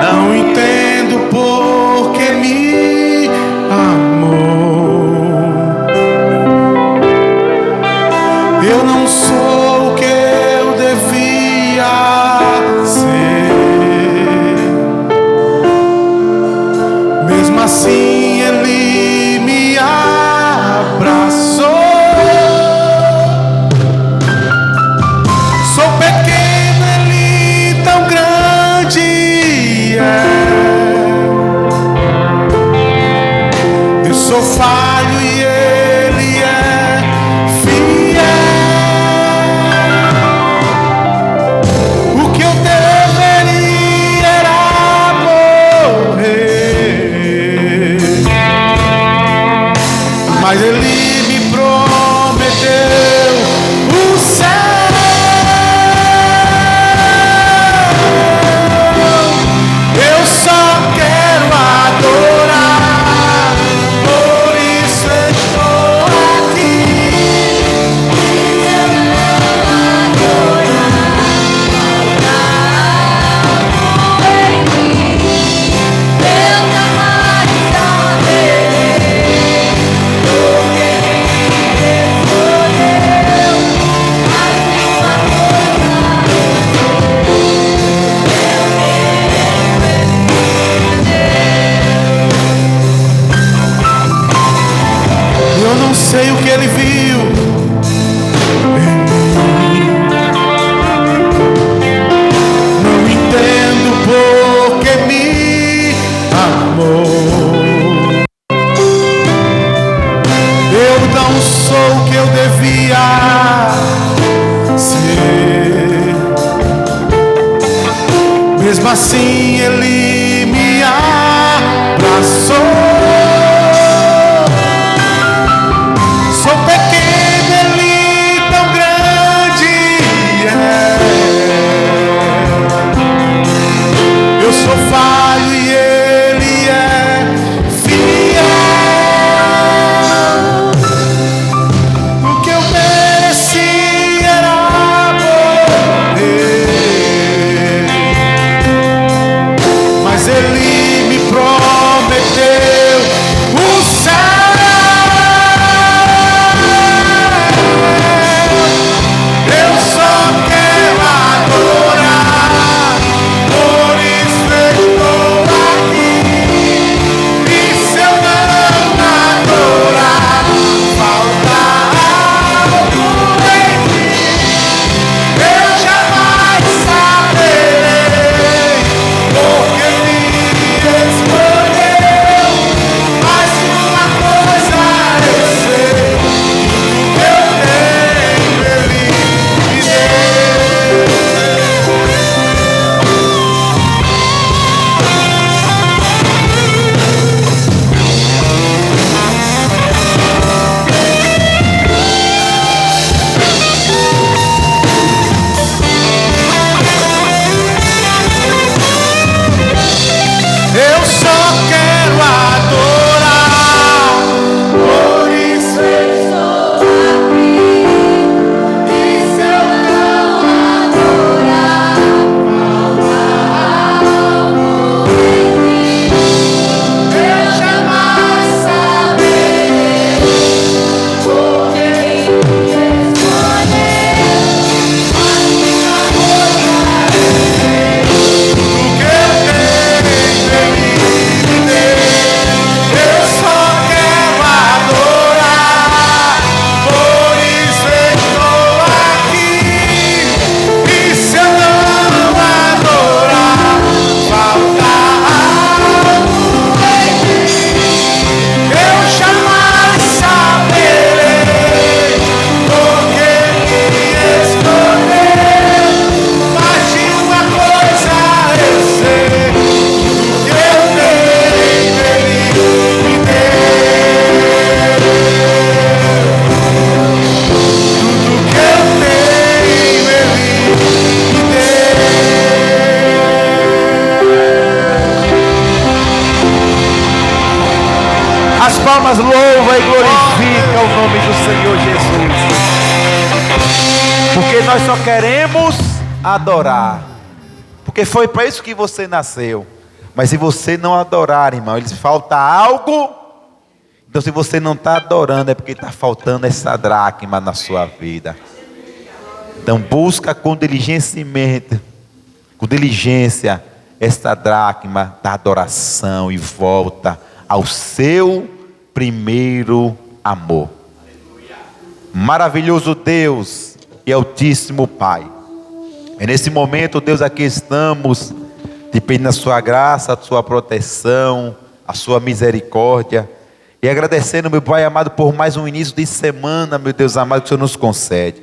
não entendo por que me amou. Eu não sou o que eu devia ser, mesmo assim Ele me abraçou. Sou pequeno, Ele tão grande eu sou falho e Ele é fiel. O que eu deveria era morrer, mas Ele me prometeu o céu. Eu só quero adorar, por isso estou aqui. Eu não sei o que Ele viu em mim, não entendo por que me amou. Eu não sou o que eu devia ser, mesmo assim Ele me abraçou. Sou pequeno, Ele tão grande eu sou falho e Ele é fiel. O que eu mereci era morrer, mas Ele me prometeu Senhor Jesus. Porque nós só queremos adorar. Porque foi para isso que você nasceu. Mas se você não adorar, irmão, falta algo. Então se você não está adorando, é porque está faltando essa dracma na sua vida. Então busca com diligência esta dracma da adoração e volta ao seu primeiro amor. Maravilhoso Deus e Altíssimo Pai, é nesse momento, Deus, aqui estamos te pedindo a sua graça, a sua proteção, a sua misericórdia, e agradecendo, meu Pai amado, por mais um início de semana, meu Deus amado, que o Senhor nos concede.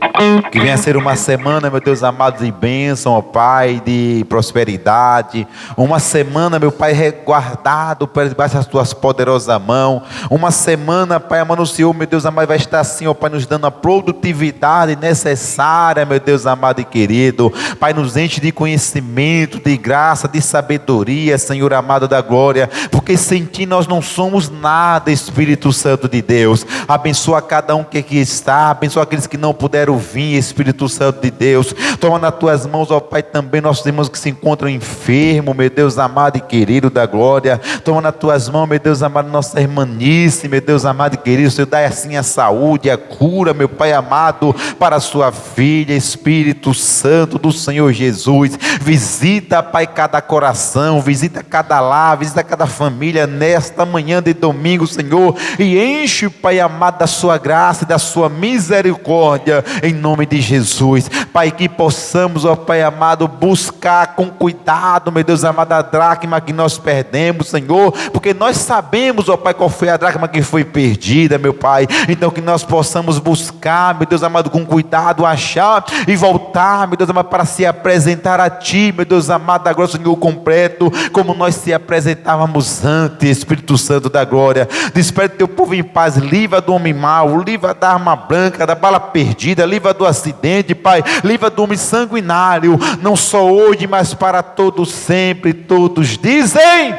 Que venha a ser uma semana, meu Deus amado, de bênção, ó Pai, de prosperidade. Uma semana, meu Pai, resguardado por debaixo das tuas poderosas mãos. Uma semana, Pai amado, o Senhor, meu Deus amado, vai estar assim, ó Pai, nos dando a produtividade necessária, meu Deus amado e querido. Pai, nos enche de conhecimento, de graça, de sabedoria, Senhor amado da glória. Porque sem Ti nós não somos nada, Espírito Santo de Deus. Abençoa cada um que aqui está, abençoa aqueles que não puderam vir, Espírito Santo de Deus. Toma nas tuas mãos, ó Pai, também nossos irmãos que se encontram enfermos, meu Deus amado e querido da glória. Toma nas tuas mãos, meu Deus amado, nossa irmanice, meu Deus amado e querido. Senhor, dai assim a saúde, a cura, meu Pai amado, para a sua filha, Espírito Santo do Senhor Jesus. Visita, Pai, cada coração, visita cada lar, visita cada família nesta manhã de domingo, Senhor, e enche, Pai amado, da sua graça e da sua misericórdia, em nome de Jesus. Pai, que possamos, ó Pai amado, buscar com cuidado, meu Deus amado, a dracma que nós perdemos, Senhor, porque nós sabemos, ó Pai, qual foi a dracma que foi perdida, meu Pai. Então que nós possamos buscar, meu Deus amado, com cuidado, achar e voltar, meu Deus amado, para se apresentar a Ti, meu Deus amado da glória, Senhor, completo, como nós se apresentávamos antes, Espírito Santo da glória. Desperte teu povo em paz, livra do homem mau, livra da arma branca, da bala perdida, livra do acidente, Pai, livra do homem sanguinário, não só hoje, mas para todos sempre. Todos dizem amém.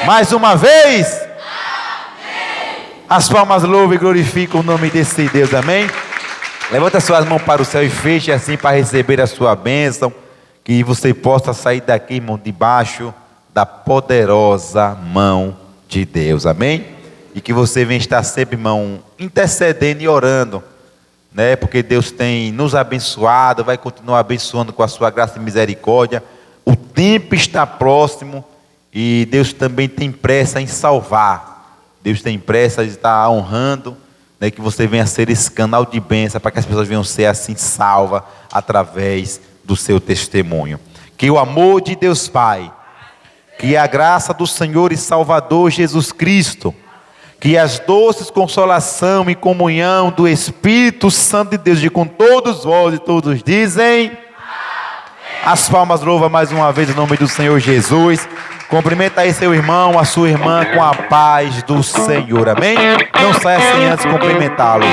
Mais uma vez, amém. As palmas louvam e glorificam o nome desse Deus, amém. Levanta suas mãos para o céu e feche assim para receber a sua bênção, que você possa sair daqui, irmão, debaixo da poderosa mão de Deus, amém? E que você venha estar sempre, irmão, intercedendo e orando, né? Porque Deus tem nos abençoado, vai continuar abençoando com a sua graça e misericórdia. O tempo está próximo e Deus também tem pressa em salvar. Deus tem pressa de estar honrando, né? Que você venha ser esse canal de bênção para que as pessoas venham ser assim salvas através do seu testemunho. Que o amor de Deus Pai, que a graça do Senhor e Salvador Jesus Cristo, que as doces consolação e comunhão do Espírito Santo de Deus, de com todos vós e todos dizem amém. As palmas louvam mais uma vez o nome do Senhor Jesus. Cumprimenta aí seu irmão, a sua irmã com a paz do Senhor, amém? Não saia sem antes cumprimentá-lo.